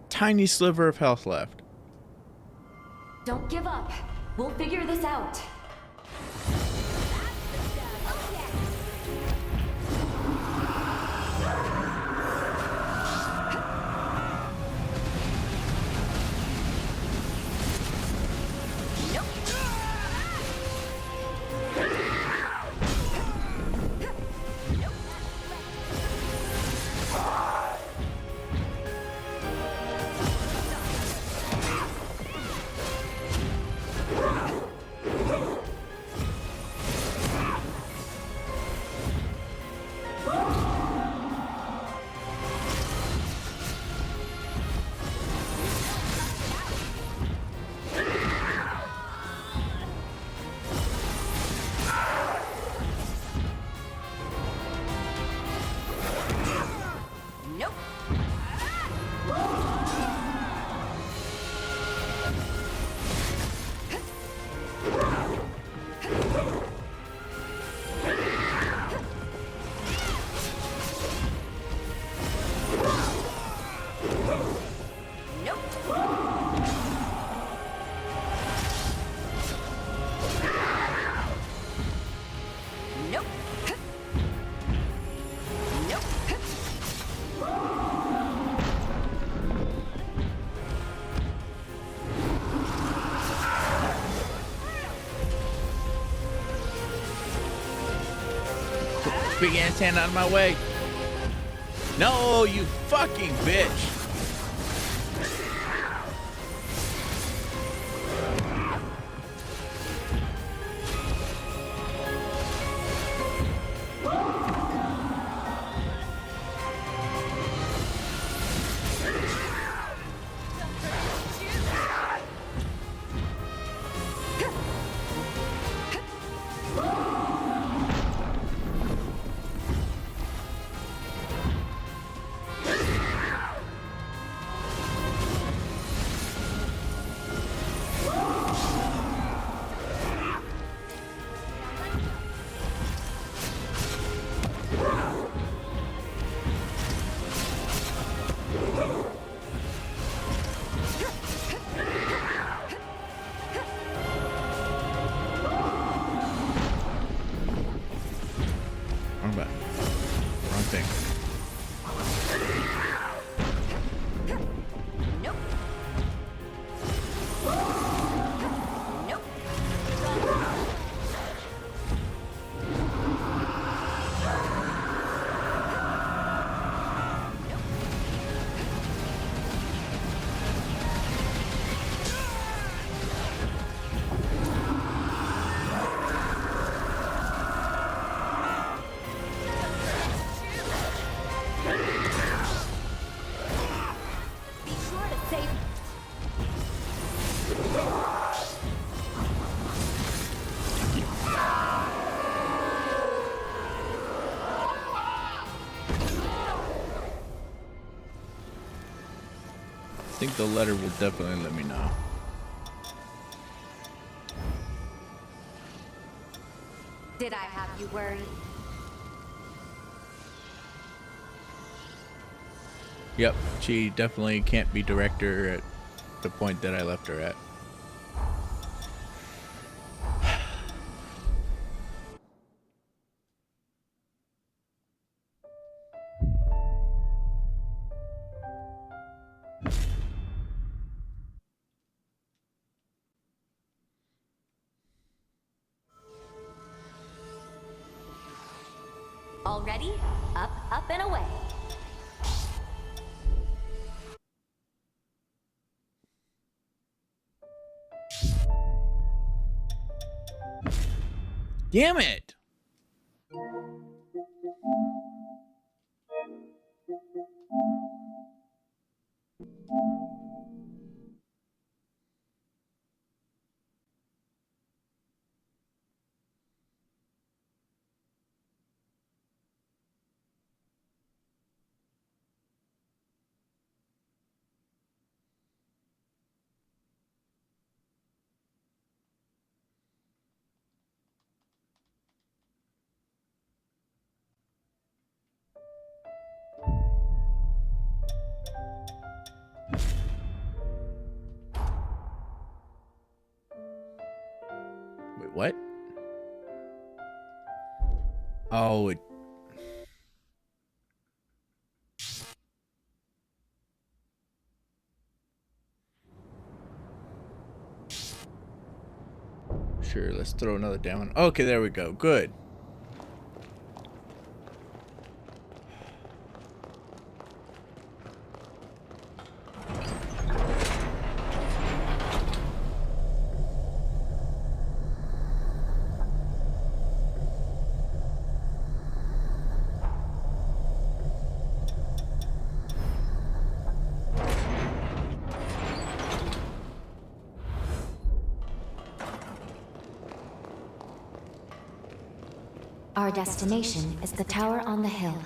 Tiny sliver of health left. Don't give up. We'll figure this out. Big ass hand out of my way. No, you fucking bitch. anything. Nope. Nope. Be sure to save. I think the letter will definitely let me know. Did I have you worried? Yep, she definitely can't be director at the point that I left her at. All ready? Up, up, and away. Damn it! Wait, what? Oh, it... Sure, let's throw another down one. Okay, there we go. Good. Our destination is the tower on the hill.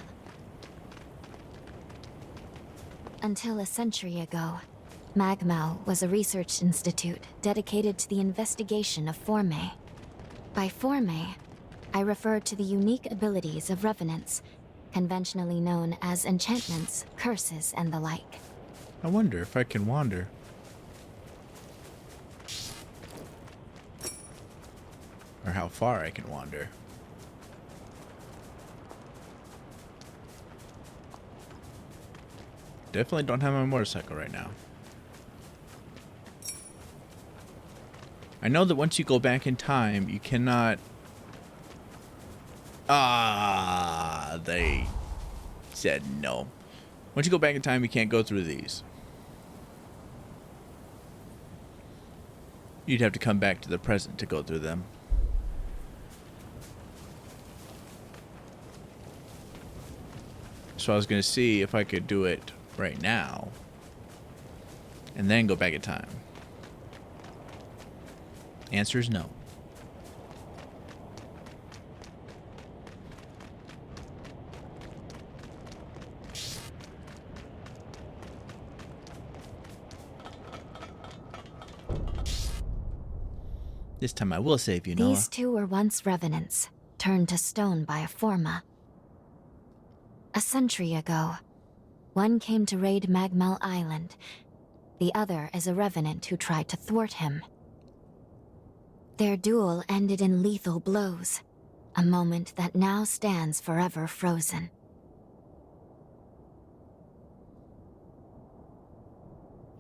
Until a century ago, Magmal was a research institute dedicated to the investigation of Forme. By Forme, I refer to the unique abilities of revenants, conventionally known as enchantments, curses, and the like. I wonder if I can wander. Or how far I can wander. Definitely don't have my motorcycle right now. I know that once you go back in time, you cannot... They said no. Once you go back in time, you can't go through these. You'd have to come back to the present to go through them. So I was going to see if I could do it right now and then go back in time. Answer is no. This time I will save you, Noah. These two were once revenants, turned to stone by a Forma. A century ago, one came to raid Magmal Island. The other is a revenant who tried to thwart him. Their duel ended in lethal blows, a moment that now stands forever frozen.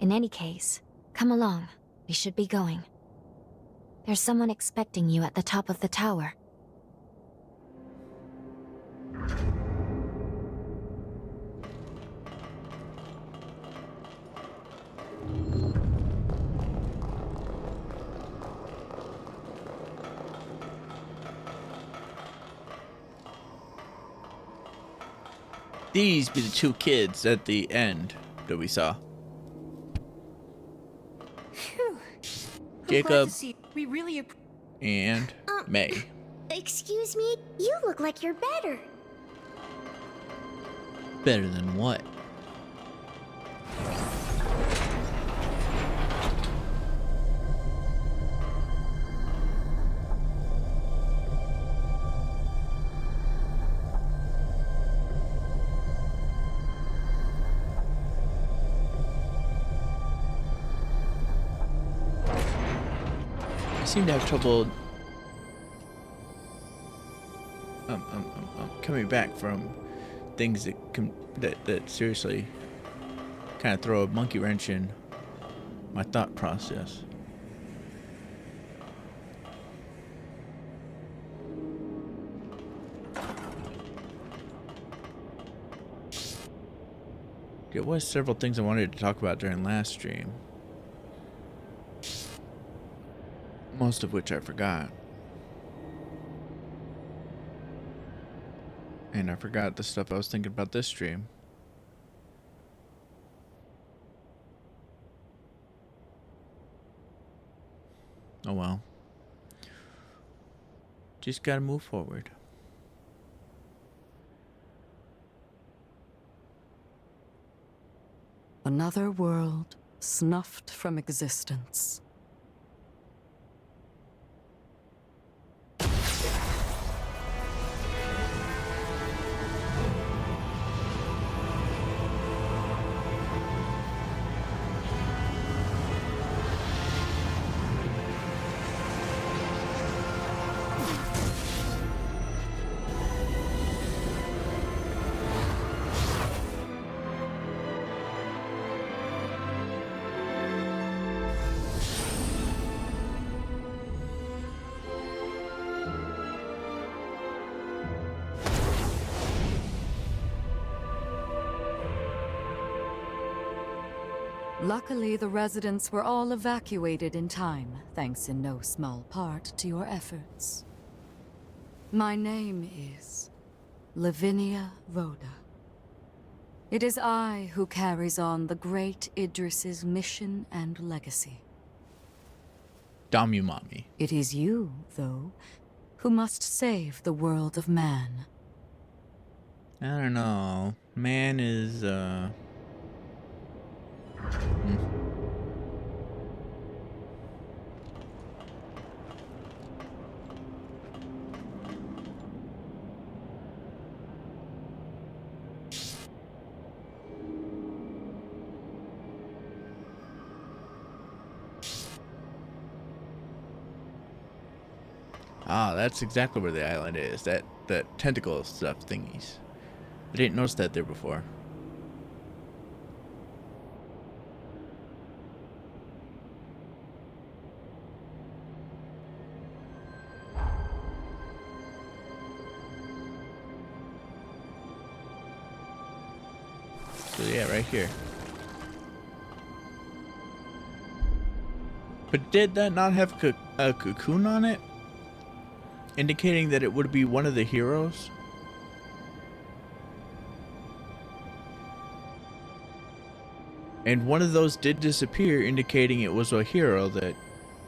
In any case, come along. We should be going. There's someone expecting you at the top of the tower. These be the two kids at the end that we saw. Phew. Jacob We really and May. Excuse me? You look like you're better. Better than what? I seem to have trouble coming back from things that seriously kind of throw a monkey wrench in my thought process. There was several things I wanted to talk about during last stream. Most of which I forgot. And I forgot the stuff I was thinking about this stream. Oh well. Just gotta move forward. Another world snuffed from existence. Luckily, the residents were all evacuated in time, thanks in no small part to your efforts. My name is Lavinia Rhoda. It is I who carries on the great Idris's mission and legacy. Damn you, mommy. It is you, though, who must save the world of man. I don't know. Man is, Ah, that's exactly where the island is. That tentacle stuff thingies. I didn't notice that there before. So yeah, right here. But did that not have a cocoon on it? Indicating that it would be one of the heroes? And one of those did disappear, indicating it was a hero that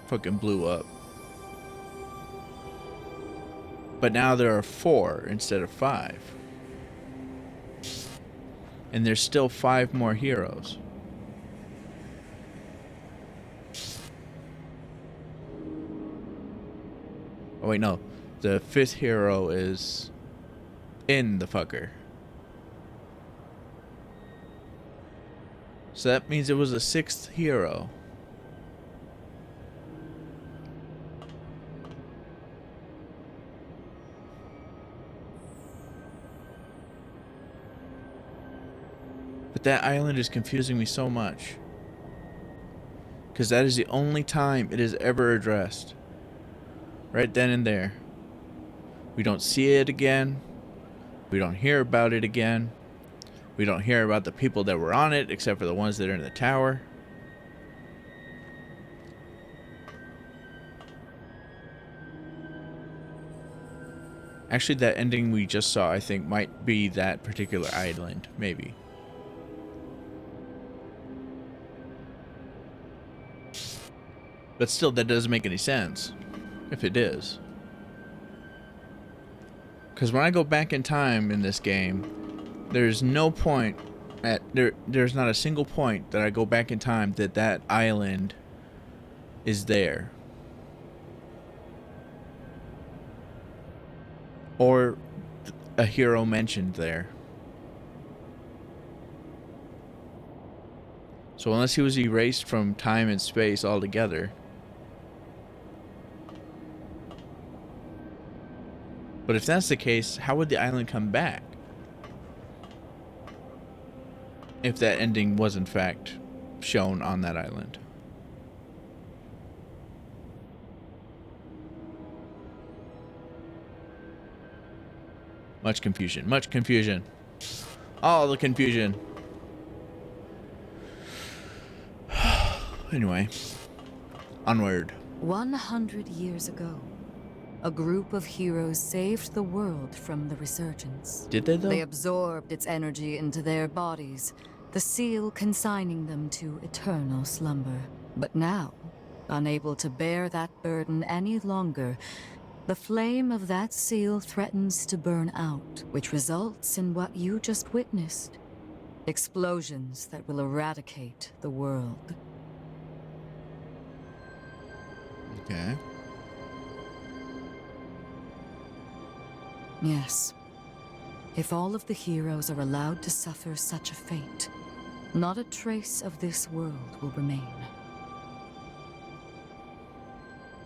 fucking blew up. But now there are 4 instead of 5. And there's still 5 more heroes. Oh wait, no. The 5th hero is in the fucker. So that means it was a 6th hero. But that island is confusing me so much. Because that is the only time it is ever addressed. Right then and there. We don't see it again. We don't hear about it again. We don't hear about the people that were on it, except for the ones that are in the tower. Actually, that ending we just saw, I think, might be that particular island. Maybe. But still, that doesn't make any sense. If it is. Because when I go back in time in this game, there's no point there's not a single point that I go back in time that island is there. Or a hero mentioned there. So unless he was erased from time and space altogether. But if that's the case, how would the island come back? If that ending was in fact shown on that island. Much confusion. Much confusion. All the confusion. Anyway. Onward. 100 years ago, a group of heroes saved the world from the resurgence. Did they, though? They absorbed its energy into their bodies, the seal consigning them to eternal slumber. But now, unable to bear that burden any longer, the flame of that seal threatens to burn out, which results in what you just witnessed. Explosions that will eradicate the world. Okay. Yes. If all of the heroes are allowed to suffer such a fate, not a trace of this world will remain.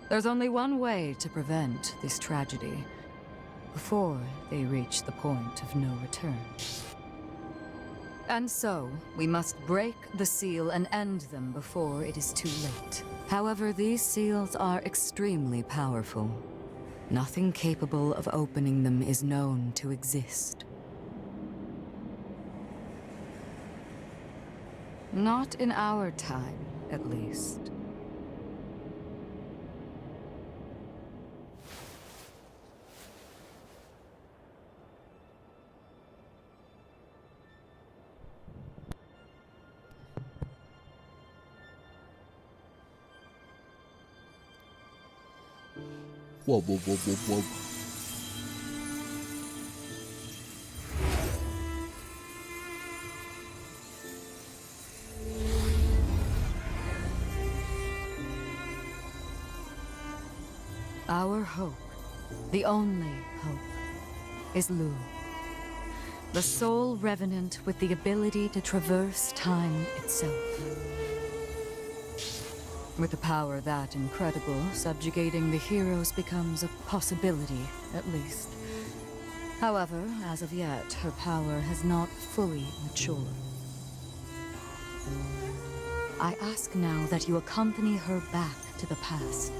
There's only one way to prevent this tragedy, before they reach the point of no return. And so, we must break the seal and end them before it is too late. However, these seals are extremely powerful. Nothing capable of opening them is known to exist. Not in our time, at least. Whoa, whoa, whoa, whoa, whoa. Our hope, the only hope, is Lu. The sole revenant with the ability to traverse time itself. With a power that incredible, subjugating the heroes becomes a possibility, at least. However, as of yet, her power has not fully matured. I ask now that you accompany her back to the past.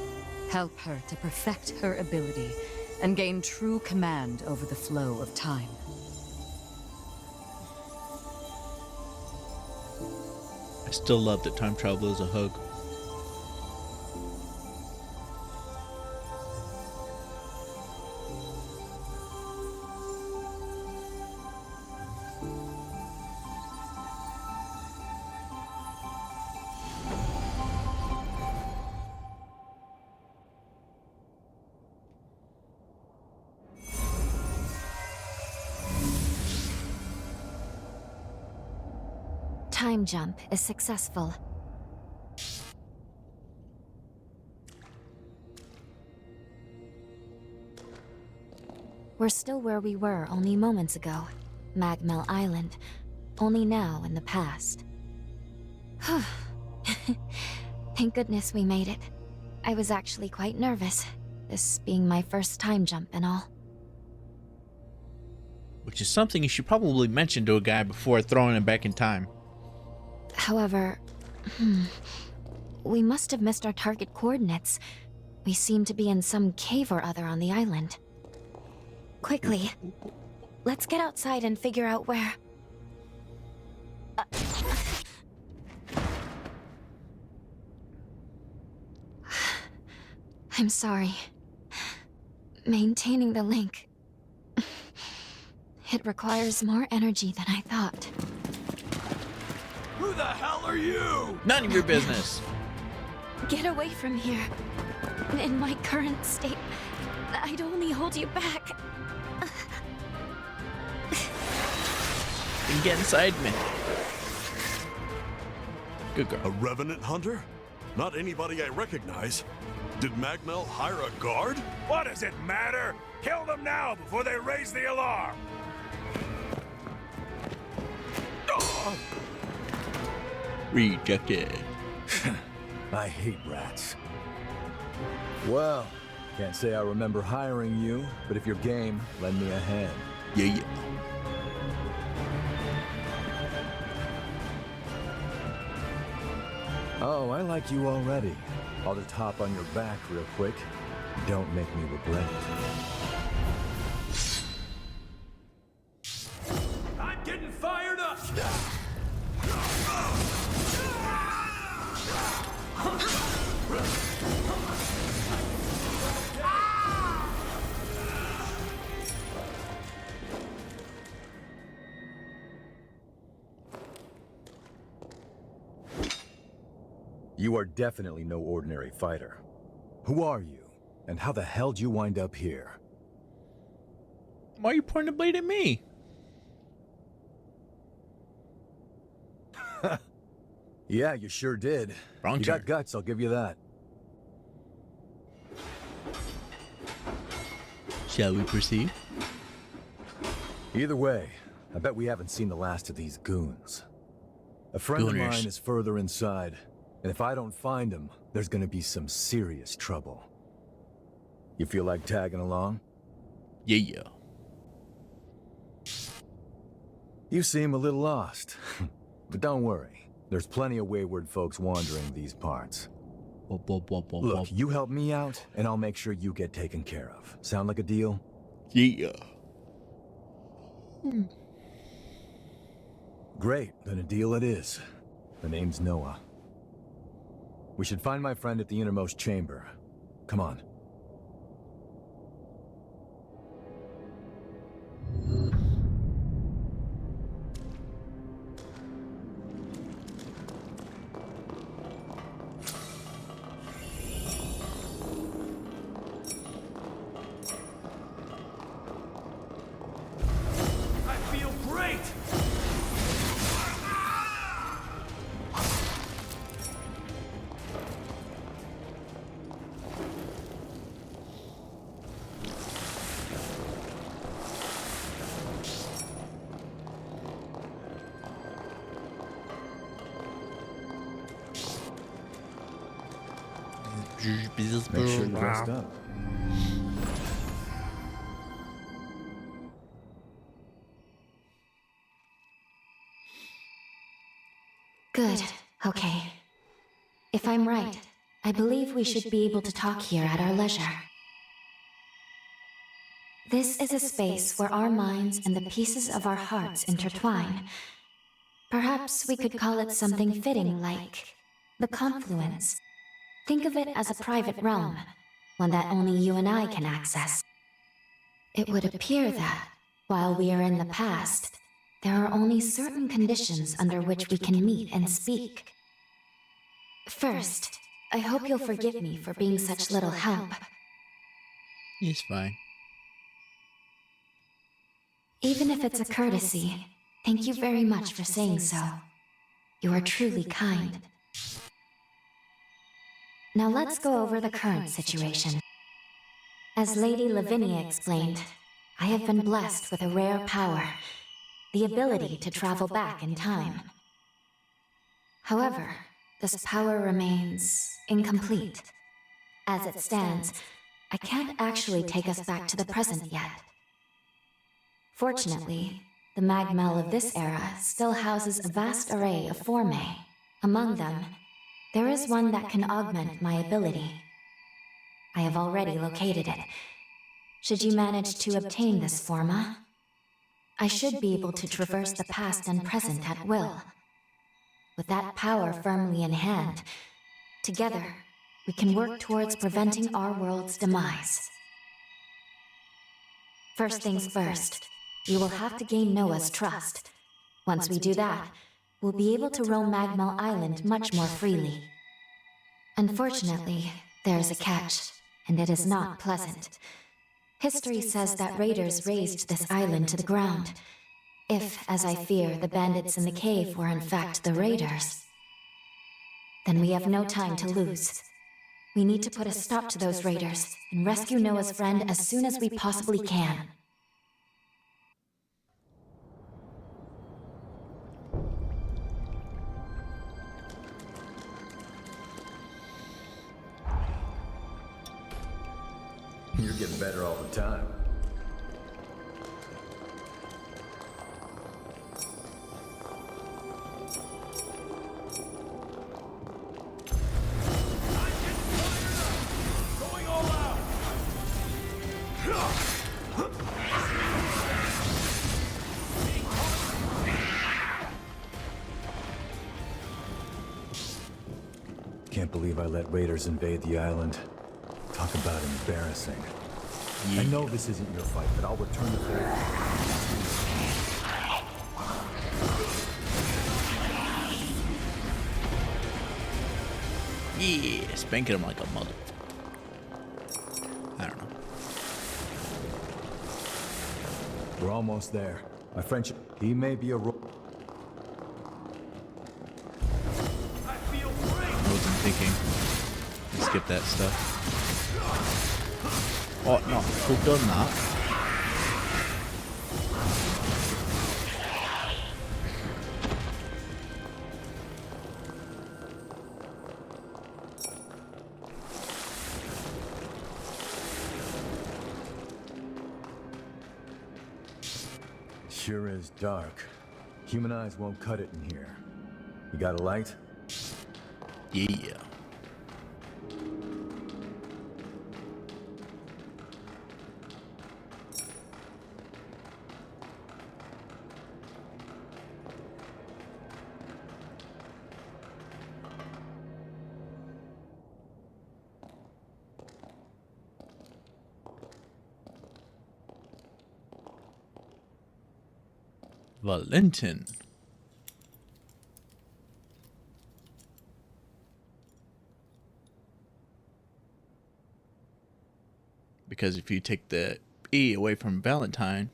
Help her to perfect her ability and gain true command over the flow of time. I still love that time travel is a hug. Time jump is successful. We're still where we were only moments ago. Magmel Island. Only now in the past. Thank goodness we made it. I was actually quite nervous, this being my first time jump and all. Which is something you should probably mention to a guy before throwing him back in time. However, We must have missed our target coordinates. We seem to be in some cave or other on the island. Quickly, let's get outside and figure out where... I'm sorry. Maintaining the link... It requires more energy than I thought. Who the hell are you? None of your business. Get away from here. In my current state, I'd only hold you back. You get inside me. Good girl. A revenant hunter? Not anybody I recognize. Did Magmel hire a guard? What does it matter? Kill them now before they raise the alarm! Rejected. I hate rats. Well, can't say I remember hiring you, but if you're game, lend me a hand. Yeah. Oh, I like you already. I'll just hop on your back real quick. Don't make me regret it. I'm getting fired up! You are definitely no ordinary fighter. Who are you? And how the hell did you wind up here? Why are you pointing the blade at me? Yeah, you sure did. Wrong you turn. got guts, I'll give you that. Shall we proceed? Either way, I bet we haven't seen the last of these goons. A friend of mine is further inside, and if I don't find him, there's gonna be some serious trouble. You feel like tagging along? Yeah. You seem a little lost, but don't worry. There's plenty of wayward folks wandering these parts. Look, you help me out, and I'll make sure you get taken care of. Sound like a deal? Yeah. Great, then a deal it is. The name's Noah. We should find my friend at the innermost chamber. Come on. I feel great! Make sure you're dressed up. Good. Okay. If I'm right, I believe we should be able to talk here at our leisure. This is a space where our minds and the pieces of our hearts intertwine. Perhaps we could call it something fitting like the confluence. Think of it as a private realm, one that only you and I can access. It would appear that, while we are in the past, there are only certain conditions under which we can meet and speak. First, I hope you'll forgive me for being such little help. He's fine. Even if it's a courtesy, thank you very much for saying so. You are truly kind. Now let's go over the current situation. As Lady Lavinia explained, I have been blessed with a rare power, the ability to travel back in time. However, this power remains incomplete. As it stands, I can't actually take us back to the present yet. Fortunately, the Magmel of this era still houses a vast array of formae. Among them, There is one that can augment my ability. I have already located it. Should you manage to obtain this forma, I should be able to traverse the past and present at will. With that power firmly in hand, together, we can work towards preventing our world's demise. First things first, we will have to gain Noah's trust. Once we do that, we'll be able to roam Magmel Island much more freely. Unfortunately, there is a catch, and it is not pleasant. History says that raiders razed this island to the ground. If, as I fear, the bandits in the cave were in fact the raiders, then we have no time to lose. We need to put a stop to those raiders and rescue Noah's friend as soon as we possibly can. You're getting better all the time. Going all out! Can't believe I let raiders invade the island. Talk about embarrassing. I know this isn't your fight, but I'll return the favor. Yeah, spanking him like a mother. I don't know. We're almost there. My friendship, he may be a I wasn't thinking. Skip that stuff. Oh no, who've done that? Sure is dark. Human eyes won't cut it in here. You got a light? Yeah. Valentin. Because if you take the E away from Valentine,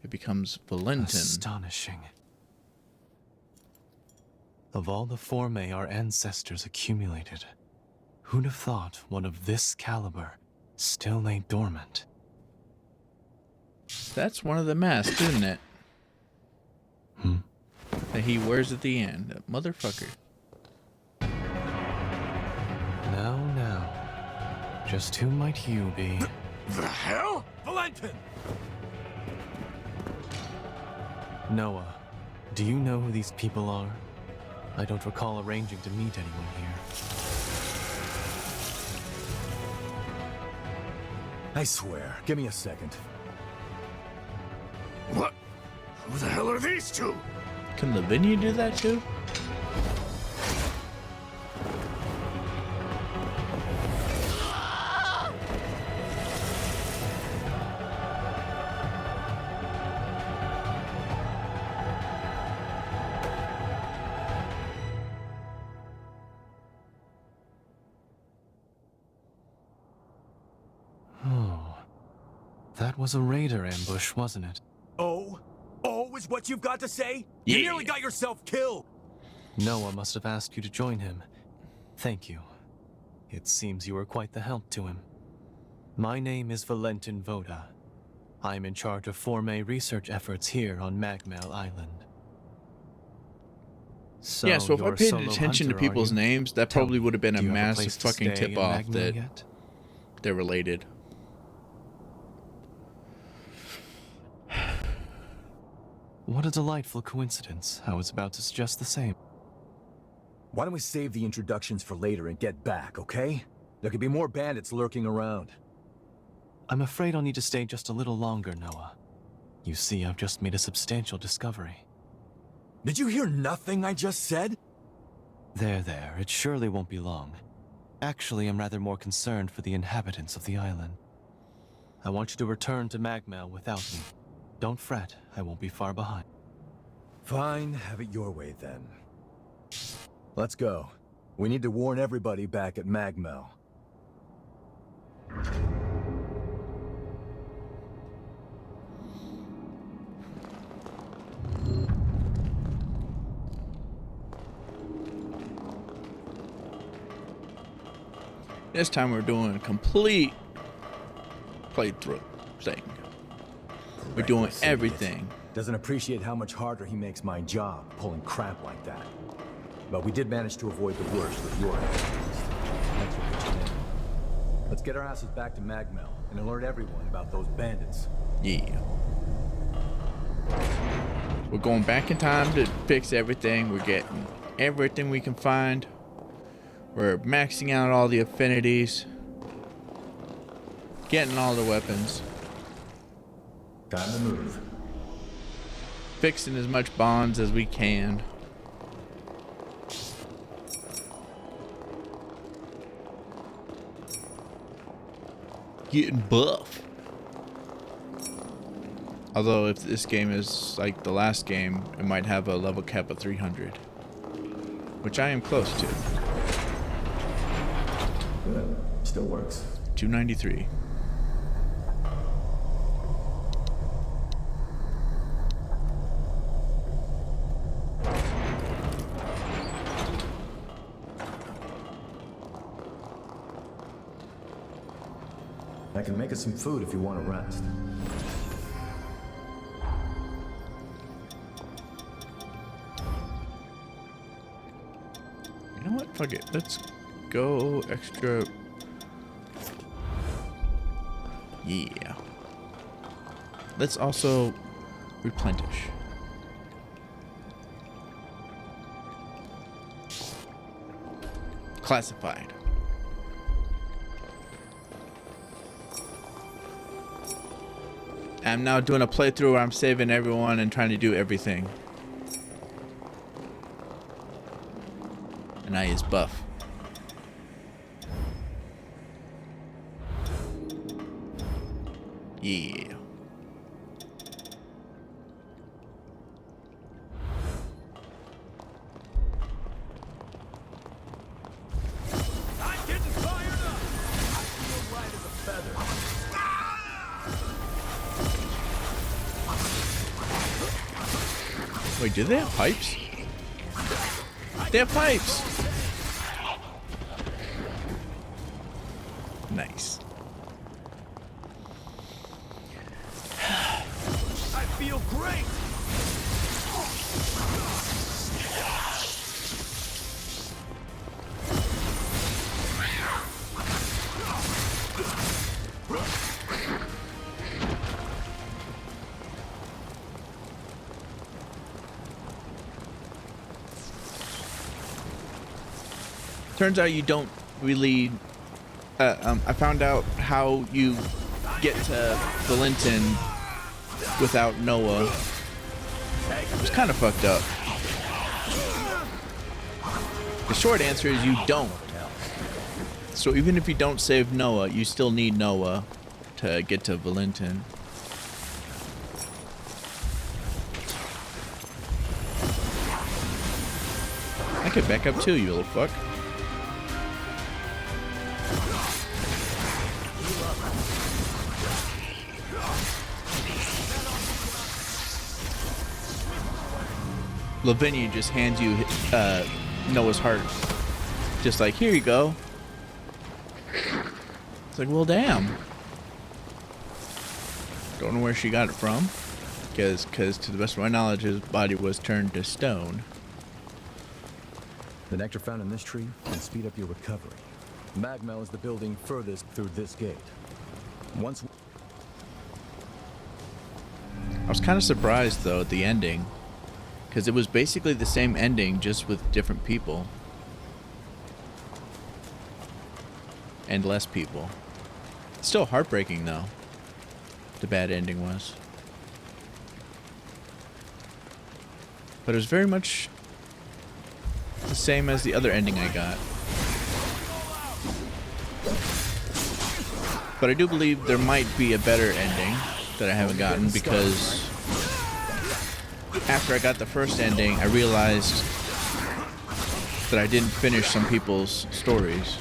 it becomes Valentin. Astonishing. Of all the formae our ancestors accumulated, who'd have thought one of this caliber still lay dormant? That's one of the masks, isn't it? That he wears at the end. That motherfucker. Now. Just who might you be? The hell? Valentin! Noah, do you know who these people are? I don't recall arranging to meet anyone here. I swear. Give me a second. What? Who the hell are these two? Can Lavinia do that too? Oh. That was a raider ambush, wasn't it? Oh? Oh is what you've got to say? Yeah. You nearly got yourself killed! Noah must have asked you to join him. Thank you. It seems you were quite the help to him. My name is Valentin Voda. I'm in charge of Formae research efforts here on Magmel Island. So yeah, so if I you're a paid solo attention to hunter, are people's you? names, that Tell probably me, would have been a do you have massive place to fucking stay in tip-off Magmel that yet? they're related. What a delightful coincidence. I was about to suggest the same. Why don't we save the introductions for later and get back, okay? There could be more bandits lurking around. I'm afraid I'll need to stay just a little longer, Noah. You see, I've just made a substantial discovery. Did you hear nothing I just said? There, it surely won't be long. Actually, I'm rather more concerned for the inhabitants of the island. I want you to return to Magmel without me. Don't fret, I won't be far behind. Fine, have it your way then. Let's go. We need to warn everybody back at Magmel. This time we're doing a complete playthrough thing. We're doing everything. Doesn't appreciate how much harder he makes my job pulling crap like that. But we did manage to avoid the worst with your help. Thanks for pitching in. Let's get our asses back to Magmel and alert everyone about those bandits. Yeah. We're going back in time to fix everything. We're getting everything we can find. We're maxing out all the affinities. Getting all the weapons. Time to move. Fixing as much bonds as we can. Getting buff. Although if this game is like the last game, it might have a level cap of 300. Which I am close to. Good. Still works. 293. I can make us some food if you want to rest. You know what? Fuck it. Let's go extra. Yeah. Let's also replenish. Classified. I'm now doing a playthrough where I'm saving everyone and trying to do everything. And I is buff. Yeah. I'm getting fired up. I feel light as a feather. Wait, do they have pipes? They have pipes! Nice. I feel great. Turns out you don't really. I found out how you get to Valentin without Noah. It was kind of fucked up. The short answer is you don't. So even if you don't save Noah, you still need Noah to get to Valentin. I could back up too, you little fuck. Lavinia just hands you Noah's heart. Just like, here you go. It's like, well, damn. Don't know where she got it from. Because to the best of my knowledge, his body was turned to stone. The nectar found in this tree can speed up your recovery. Magmel is the building furthest through this gate. Once... I was kind of surprised, though, at the ending. Because it was basically the same ending, just with different people. and less people. Still heartbreaking though. The bad ending was. But it was very much the same as the other ending I got. But I do believe there might be a better ending that I haven't gotten, because after I got the first ending, I realized that I didn't finish some people's stories.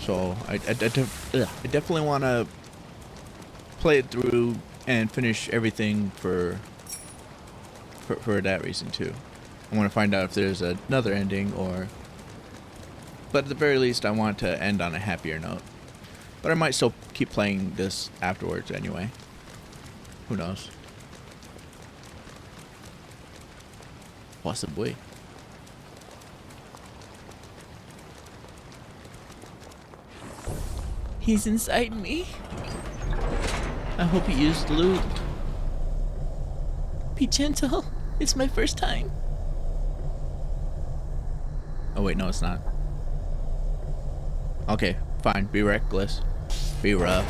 So I definitely want to play it through and finish everything for that reason too. I want to find out if there's another ending, or... But at the very least, I want to end on a happier note. But I might still keep playing this afterwards anyway. Who knows? Possibly. He's inside me. I hope he used lube. Be gentle. It's my first time. Oh wait, no it's not. Okay, fine. Be reckless. Be rough.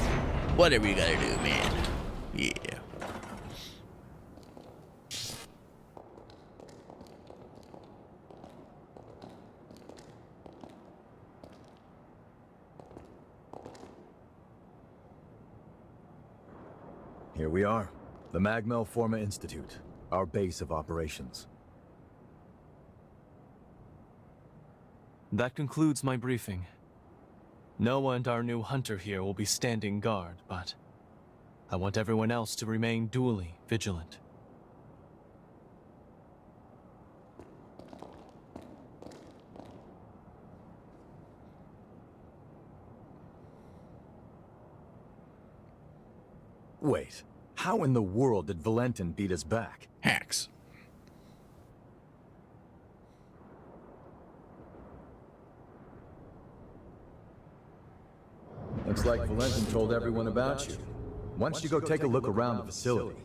Whatever you gotta do, man. Yeah. Here we are. The Magmel Forma Institute. Our base of operations. That concludes my briefing. Noah and our new hunter here will be standing guard, but I want everyone else to remain duly vigilant. Wait, how in the world did Valentin beat us back? Hacks. Looks like Valentin told everyone about you. Why don't you go take a look around the facility?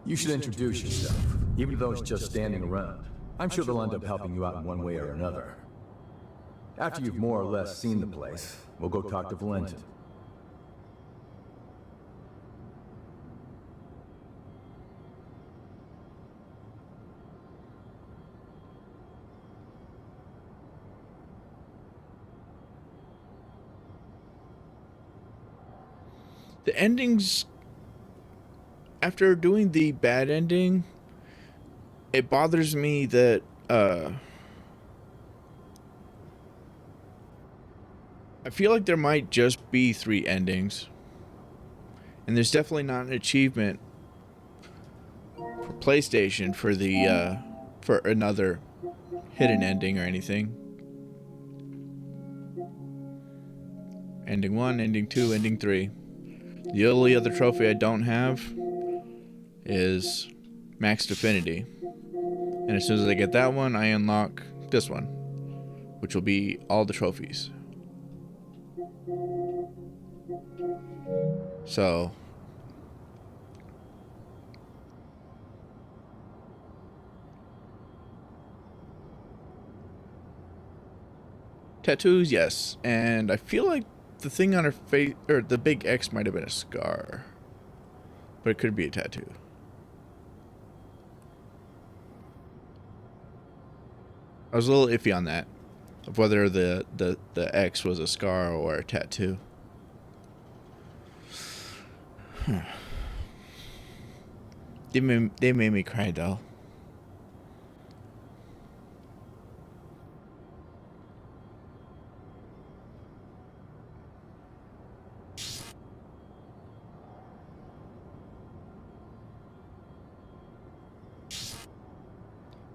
You should introduce yourself, even though it's just standing around. I'm sure they'll end up helping you out in one way or another. After you've more or less seen the place, we'll go talk to Valentin. The endings, after doing the bad ending, it bothers me that I feel like there might just be 3 endings, and there's definitely not an achievement for PlayStation for the for another hidden ending or anything. Ending 1, ending 2, ending 3. The only other trophy I don't have is Max Affinity. And as soon as I get that one, I unlock this one, which will be all the trophies. So tattoos, yes. And I feel like the thing on her face, or the big X, might have been a scar, but it could be a tattoo. I was a little iffy on that, of whether the X was a scar or a tattoo. They made me cry though.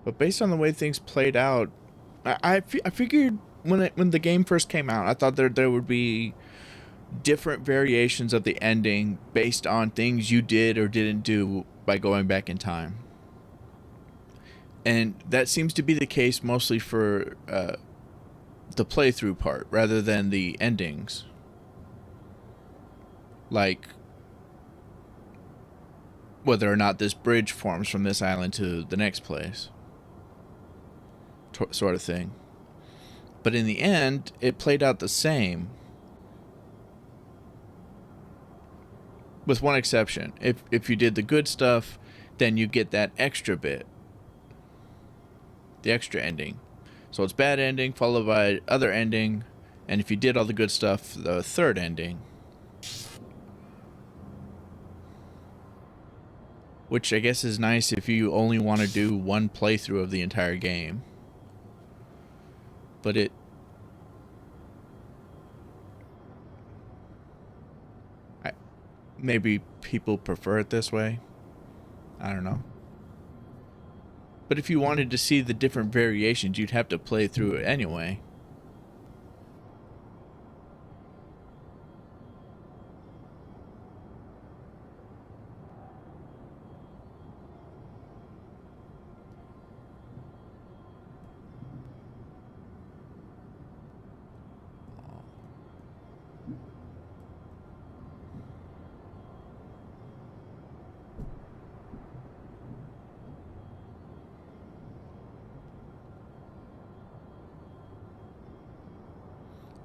But based on the way things played out, I figured when the game first came out, I thought there would be different variations of the ending based on things you did or didn't do by going back in time. And that seems to be the case mostly for the playthrough part rather than the endings. Like whether or not this bridge forms from this island to the next place. sort of thing. But in the end, it played out the same. With one exception. If you did the good stuff, then you get that extra bit. The extra ending. So it's bad ending followed by other ending, and if you did all the good stuff, the third ending. Which I guess is nice if you only want to do one playthrough of the entire game. But maybe people prefer it this way. I don't know. But if you wanted to see the different variations, you'd have to play through it anyway.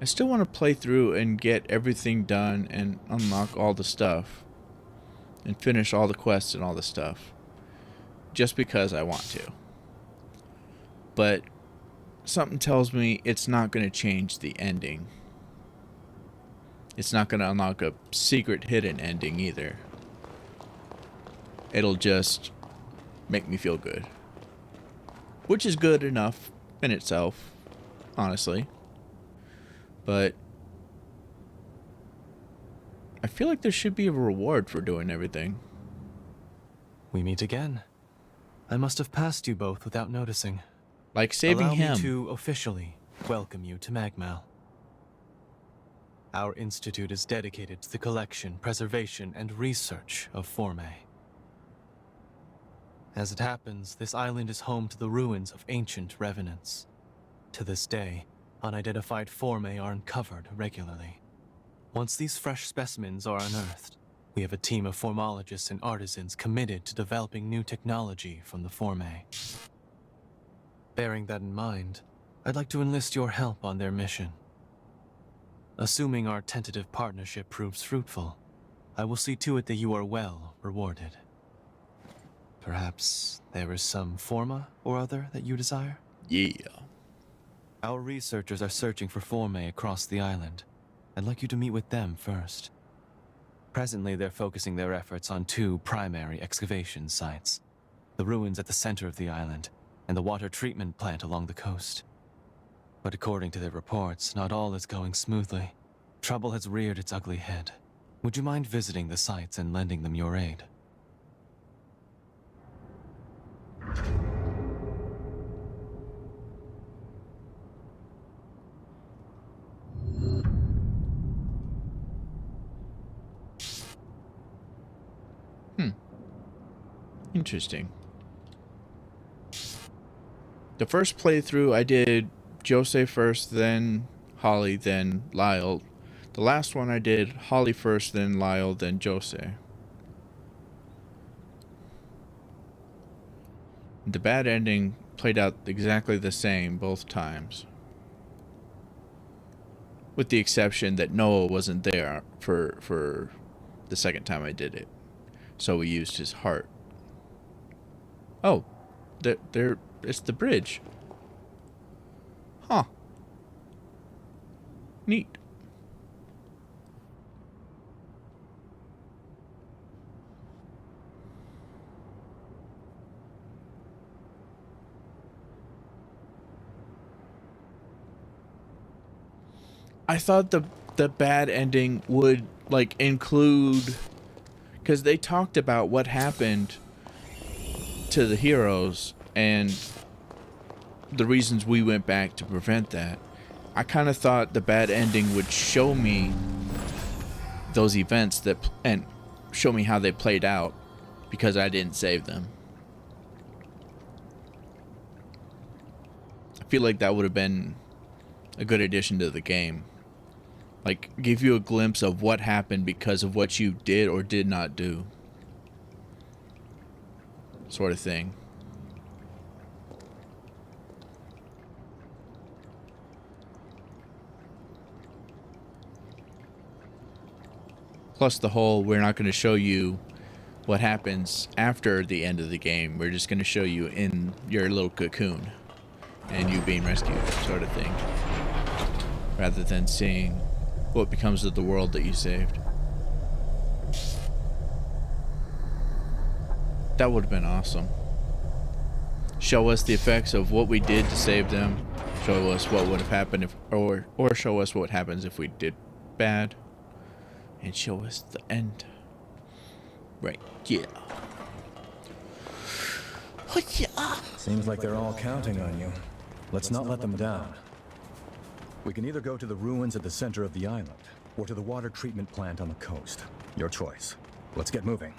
I still want to play through and get everything done and unlock all the stuff. And finish all the quests and all the stuff. Just because I want to. But something tells me it's not going to change the ending. It's not going to unlock a secret hidden ending either. It'll just make me feel good. Which is good enough in itself, honestly. But I feel like there should be a reward for doing everything. We meet again. I must have passed you both without noticing. Like saving Allow him. me to officially welcome you to Magmal. Our institute is dedicated to the collection, preservation, and research of Forme. As it happens, this island is home to the ruins of ancient revenants. To this day, unidentified Forme are uncovered regularly. Once these fresh specimens are unearthed, we have a team of formologists and artisans committed to developing new technology from the Forme. Bearing that in mind, I'd like to enlist your help on their mission. Assuming our tentative partnership proves fruitful, I will see to it that you are well rewarded. Perhaps there is some forma or other that you desire? Yeah. Our researchers are searching for Forme across the island. I'd like you to meet with them first. Presently, they're focusing their efforts on two primary excavation sites. The ruins at the center of the island, and the water treatment plant along the coast. But according to their reports, not all is going smoothly. Trouble has reared its ugly head. Would you mind visiting the sites and lending them your aid? Interesting. The first playthrough I did Jose first, then Holly, then Lyle. The last one I did Holly first, then Lyle, then Jose. The bad ending played out exactly the same both times. With the exception that Noah wasn't there for the second time I did it. So we used his heart. Oh, there, it's the bridge. Huh. Neat. I thought the bad ending would like include, because they talked about what happened to the heroes and the reasons we went back to prevent that. I kind of thought the bad ending would show me those events and show me how they played out because I didn't save them. I feel like that would have been a good addition to the game. Like, give you a glimpse of what happened because of what you did or did not do. Sort of thing. Plus the whole, we're not going to show you what happens after the end of the game. We're just going to show you in your little cocoon and you being rescued, sort of thing. Rather than seeing what becomes of the world that you saved. That would have been awesome. Show us the effects of what we did to save them. Show us what would have happened if, or show us what happens if we did bad. And show us the end. Right, yeah. Seems like they're all counting on you. Let's not let them down. We can either go to the ruins at the center of the island, or to the water treatment plant on the coast. Your choice. Let's get moving.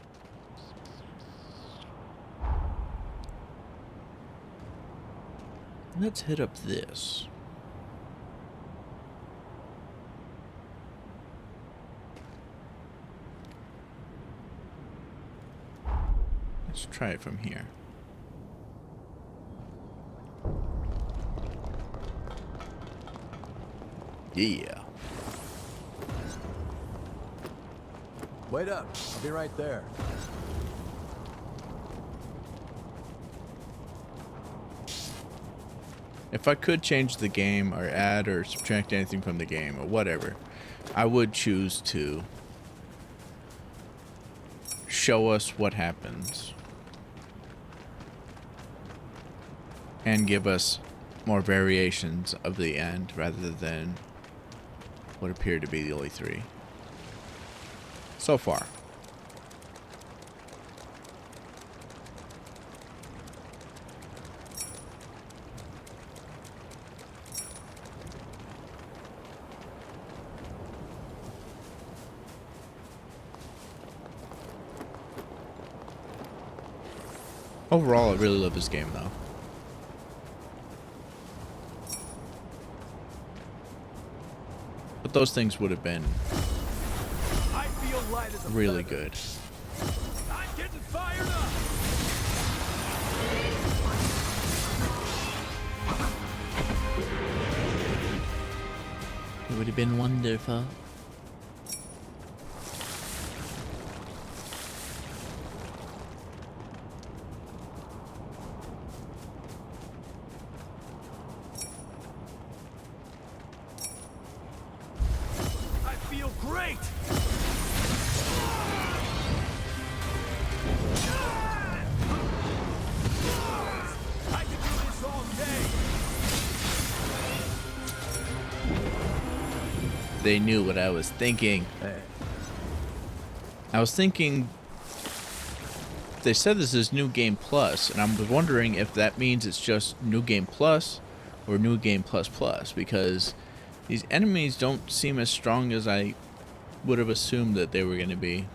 Let's hit up this. Let's try it from here. Yeah. Wait up. I'll be right there. If I could change the game or add or subtract anything from the game or whatever, I would choose to show us what happens and give us more variations of the end rather than what appear to be the only three so far. Overall, I really love this game, though. But those things would have been really good. I'm getting fired up. It would have been wonderful. Great! I can do this all day. They knew what I was thinking. I was thinking they said this is New Game Plus, and I was wondering if that means it's just New Game Plus or New Game Plus Plus, because these enemies don't seem as strong as I would have assumed that they were going to be.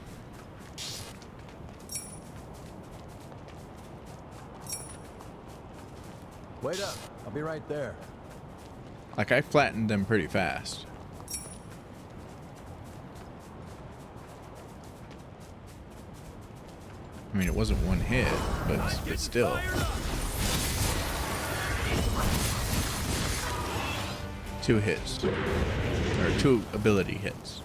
Wait up. I'll be right there. Like, I flattened them pretty fast. I mean, it wasn't one hit, but still. Two hits. Or two ability hits.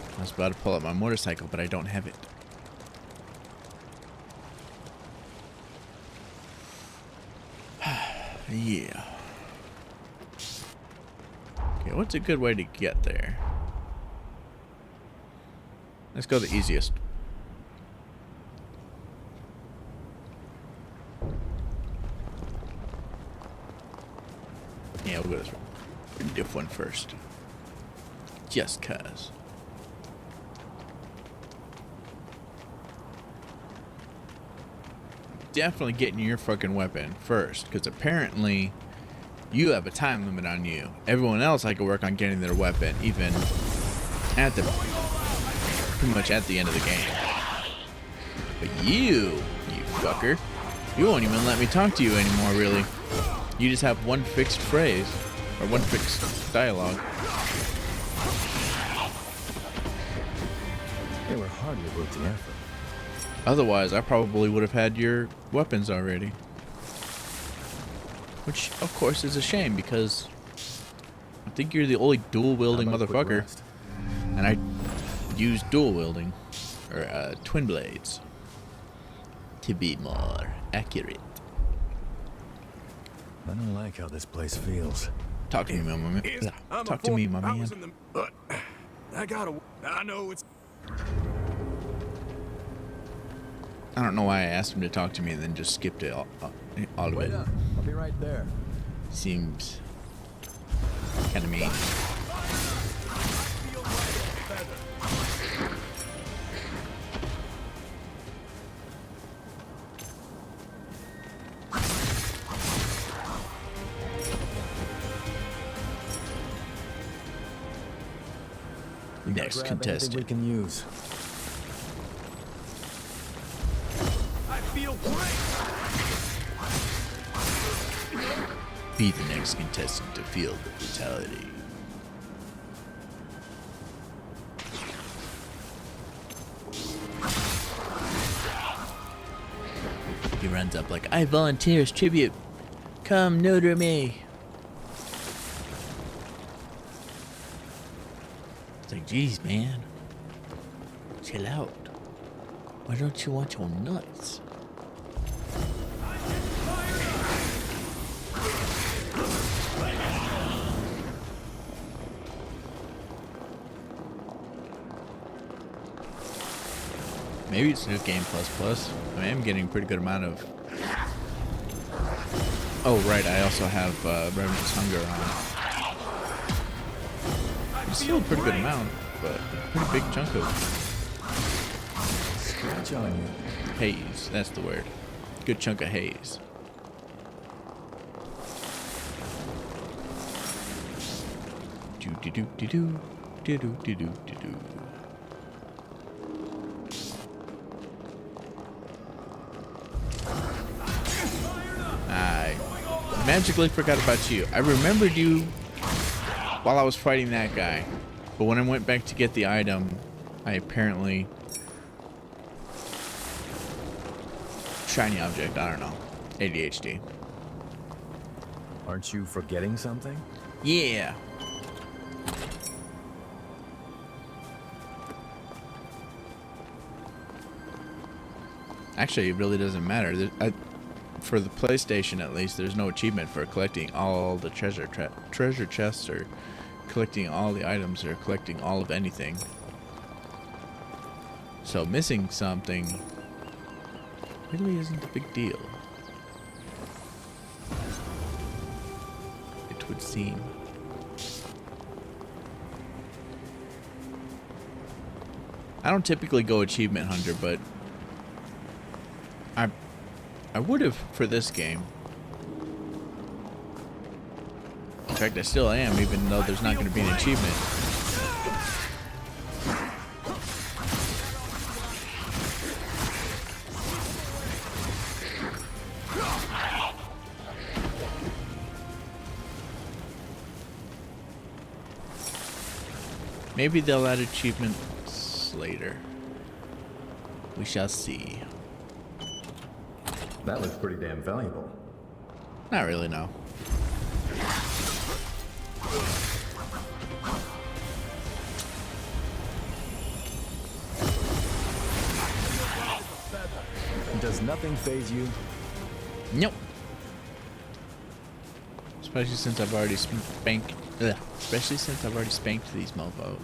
I was about to pull up my motorcycle, but I don't have it. Yeah. Okay, what's a good way to get there? Let's go the easiest. Yeah, we'll go this diff one first. Just cuz. Definitely getting your fucking weapon first, because apparently you have a time limit on you. Everyone else I can work on getting their weapon even at the pretty much at the end of the game. But you fucker, you won't even let me talk to you anymore, really. You just have one fixed phrase, or one fixed dialogue. They were hardly worth the effort. Otherwise, I probably would have had your weapons already. Which, of course, is a shame because I think you're the only dual-wielding motherfucker. And I use dual-wielding, or twin blades, to be more accurate. I don't like how this place feels. Talk to me, my man. Talk to me, my man. I know it's... I don't know why I asked him to talk to me and then just skipped it all of Wait it. up. I'll be right there. Seems kind of mean. Next contestant. We can use. I feel great. Be the next contestant to feel the brutality. He runs up like, I volunteer as tribute. Come neuter me. It's like, geez, man. Chill out. Why don't you want your nuts? Maybe it's New Game Plus. I am getting a pretty good amount of... Oh, right, I also have Revenant's Hunger on. It's still a pretty good amount, but a pretty big chunk of... Scratch on you. Haze, that's the word. Good chunk of haze. Do-do-do-do-do. Do-do-do-do-do-do. I magically forgot about you. I remembered you while I was fighting that guy, but when I went back to get the item, I apparently... Shiny object, I don't know. ADHD. Aren't you forgetting something? Yeah. Actually, it really doesn't matter. For the PlayStation, at least, there's no achievement for collecting all the treasure chests, or collecting all the items, or collecting all of anything. So missing something really isn't a big deal. It would seem. I don't typically go achievement hunter, but I would have for this game. In fact, I still am, even though there's not going to be an achievement. Maybe they'll add achievements later. We shall see. That looks pretty damn valuable. Not really, no. Does nothing faze you? Nope. Especially since I've already spanked. Especially since I've already spanked these mofos.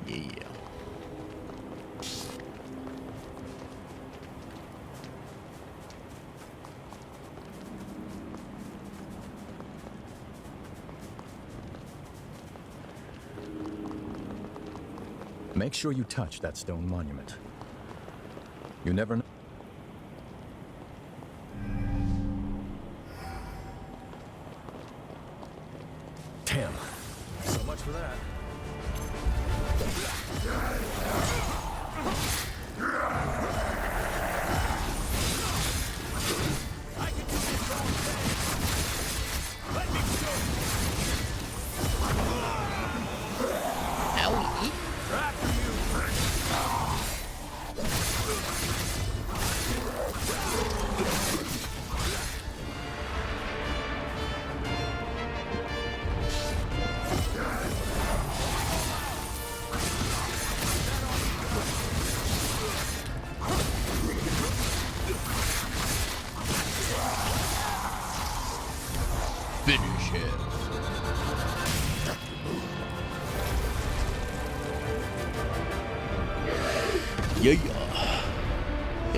Yeah. Make sure you touch that stone monument. You never know. Damn. So much for that.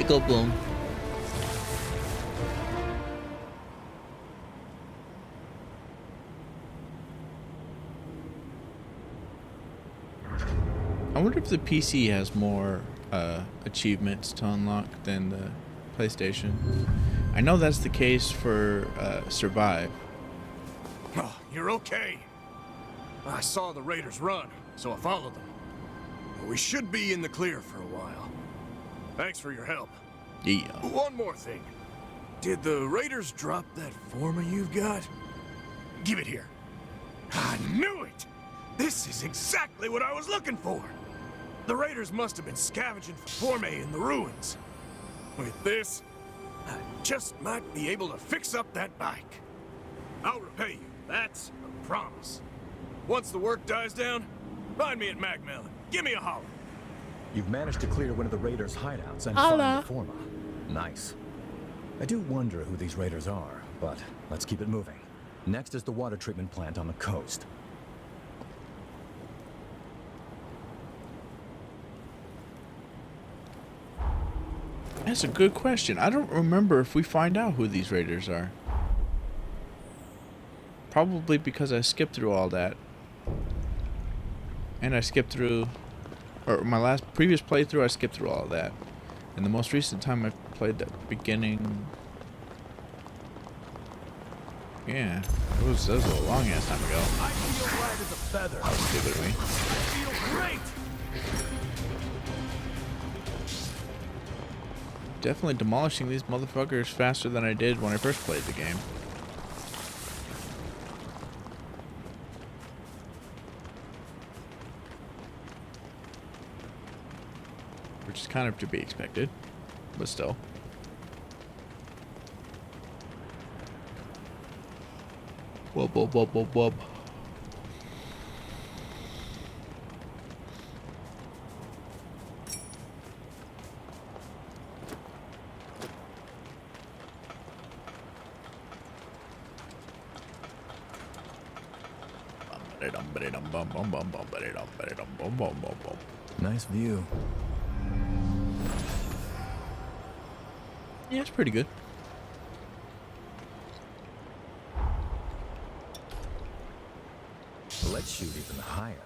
Ickle boom. I wonder if the PC has more achievements to unlock than the PlayStation. I know that's the case for Survive. Oh, you're okay. I saw the raiders run, so I followed them. We should be in the clear for a while. Thanks for your help. Yeah. One more thing. Did the raiders drop that forma you've got? Give it here. I knew it! This is exactly what I was looking for. The raiders must have been scavenging for forme in the ruins. With this, I just might be able to fix up that bike. I'll repay you. That's a promise. Once the work dies down, find me at Magmel. Give me a holler. You've managed to clear one of the raiders' hideouts and find the forma. Nice. I do wonder who these raiders are, but let's keep it moving. Next is the water treatment plant on the coast. That's a good question. I don't remember if we find out who these raiders are. Probably because I skipped through all that. And I skipped through... Or my previous playthrough, I skipped through all that. And the most recent time I played the beginning... Yeah, that was a long ass time ago. I feel light as a feather. That was stupid of me. I feel great. Definitely demolishing these motherfuckers faster than I did when I first played the game. Which is kind of to be expected, but still. Wub, wub, wub, wub, wub. Nice view. Yeah, it's pretty good. Let's shoot even higher.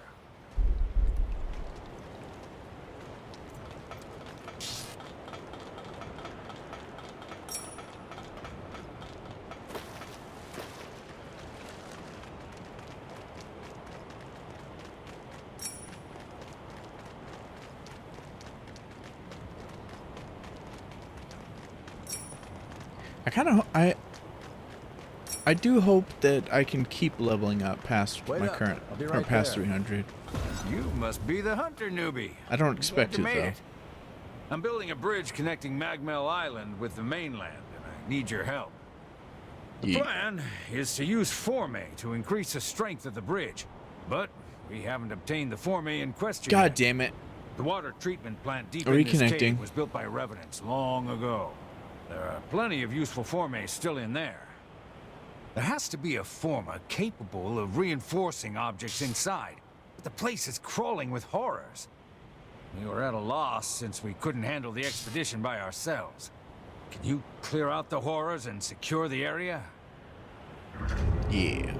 I do hope that I can keep leveling up past my current, or past 300. You must be the hunter newbie. I don't expect to, though. I'm building a bridge connecting Magmel Island with the mainland, and I need your help. The plan is to use forme to increase the strength of the bridge, but we haven't obtained the forme in question. God damn it. The water treatment plant deep in this cave was built by revenants long ago. There are plenty of useful forme still in there. There has to be a forma capable of reinforcing objects inside, but the place is crawling with horrors. We were at a loss since we couldn't handle the expedition by ourselves. Can you clear out the horrors and secure the area? Yeah.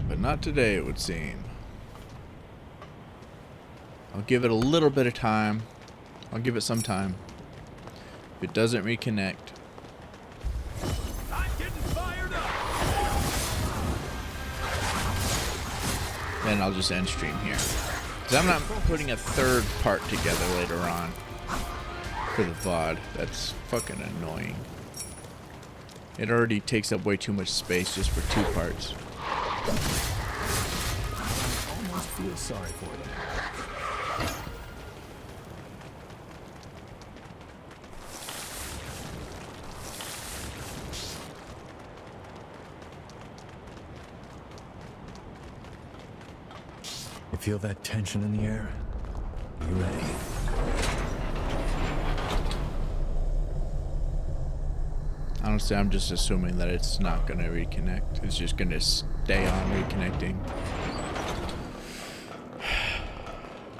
But not today, it would seem. I'll give it a little bit of time. I'll give it some time. If it doesn't reconnect, I'm getting fired up. then I'll just end stream here. Because I'm not putting a third part together later on for the VOD. That's fucking annoying. It already takes up way too much space just for 2 parts. I almost feel sorry for them. You feel that tension in the air? You ready? Honestly, I'm just assuming that it's not going to reconnect. It's just going to stay on reconnecting.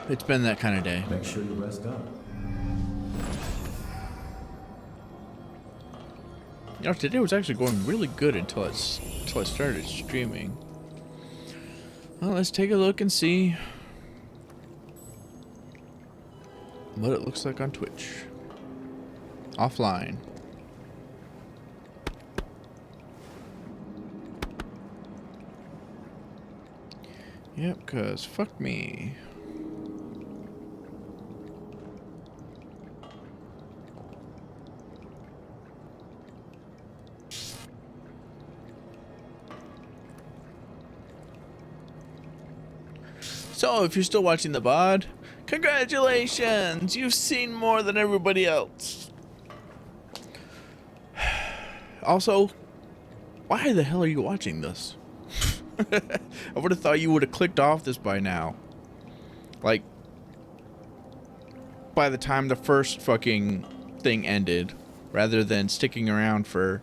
It's been that kind of day. Make sure you rest up. You know, today was actually going really good until I started streaming. Well, let's take a look and see what it looks like on Twitch. Offline. Yep, cause fuck me. So, if you're still watching the VOD, congratulations! You've seen more than everybody else. Also, why the hell are you watching this? I would have thought you would have clicked off this by now. Like, by the time the first fucking thing ended, rather than sticking around for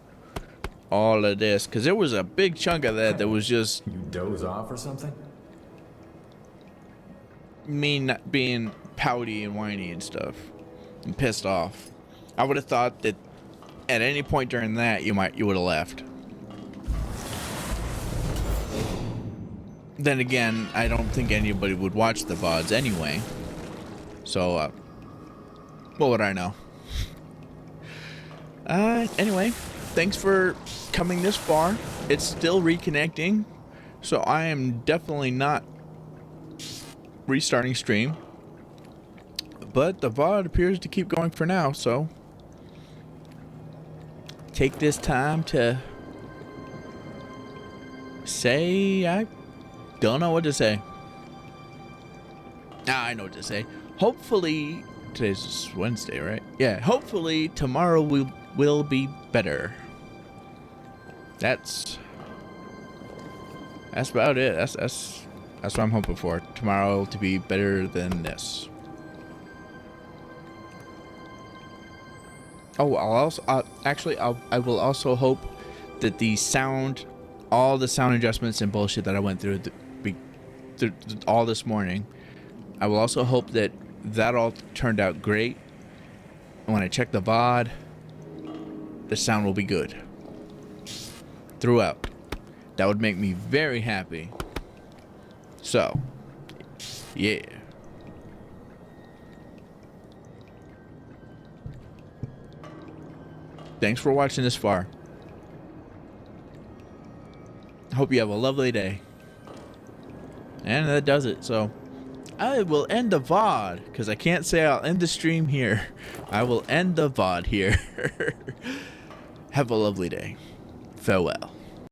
all of this. Because there was a big chunk of that was just... You doze off or something? Me not being pouty and whiny and stuff. And pissed off. I would have thought that at any point during that, you would have left. Then again, I don't think anybody would watch the VODs anyway. So, what would I know? Anyway, thanks for coming this far. It's still reconnecting, so I am definitely not restarting stream. But the VOD appears to keep going for now, so take this time to say I don't know what to say. I know what to say. Hopefully, today's Wednesday, right? Yeah, hopefully tomorrow will be better. That's about it. That's what I'm hoping for. Tomorrow to be better than this. Oh, I will also hope that the sound, all the sound adjustments and bullshit that I went through all this morning, I will also hope that all turned out great. And when I check the VOD, the sound will be good throughout. That would make me very happy. So, yeah. Thanks for watching this far. Hope you have a lovely day. And that does it. So, I will end the VOD, because I can't say I'll end the stream here. I will end the VOD here. Have a lovely day. Farewell.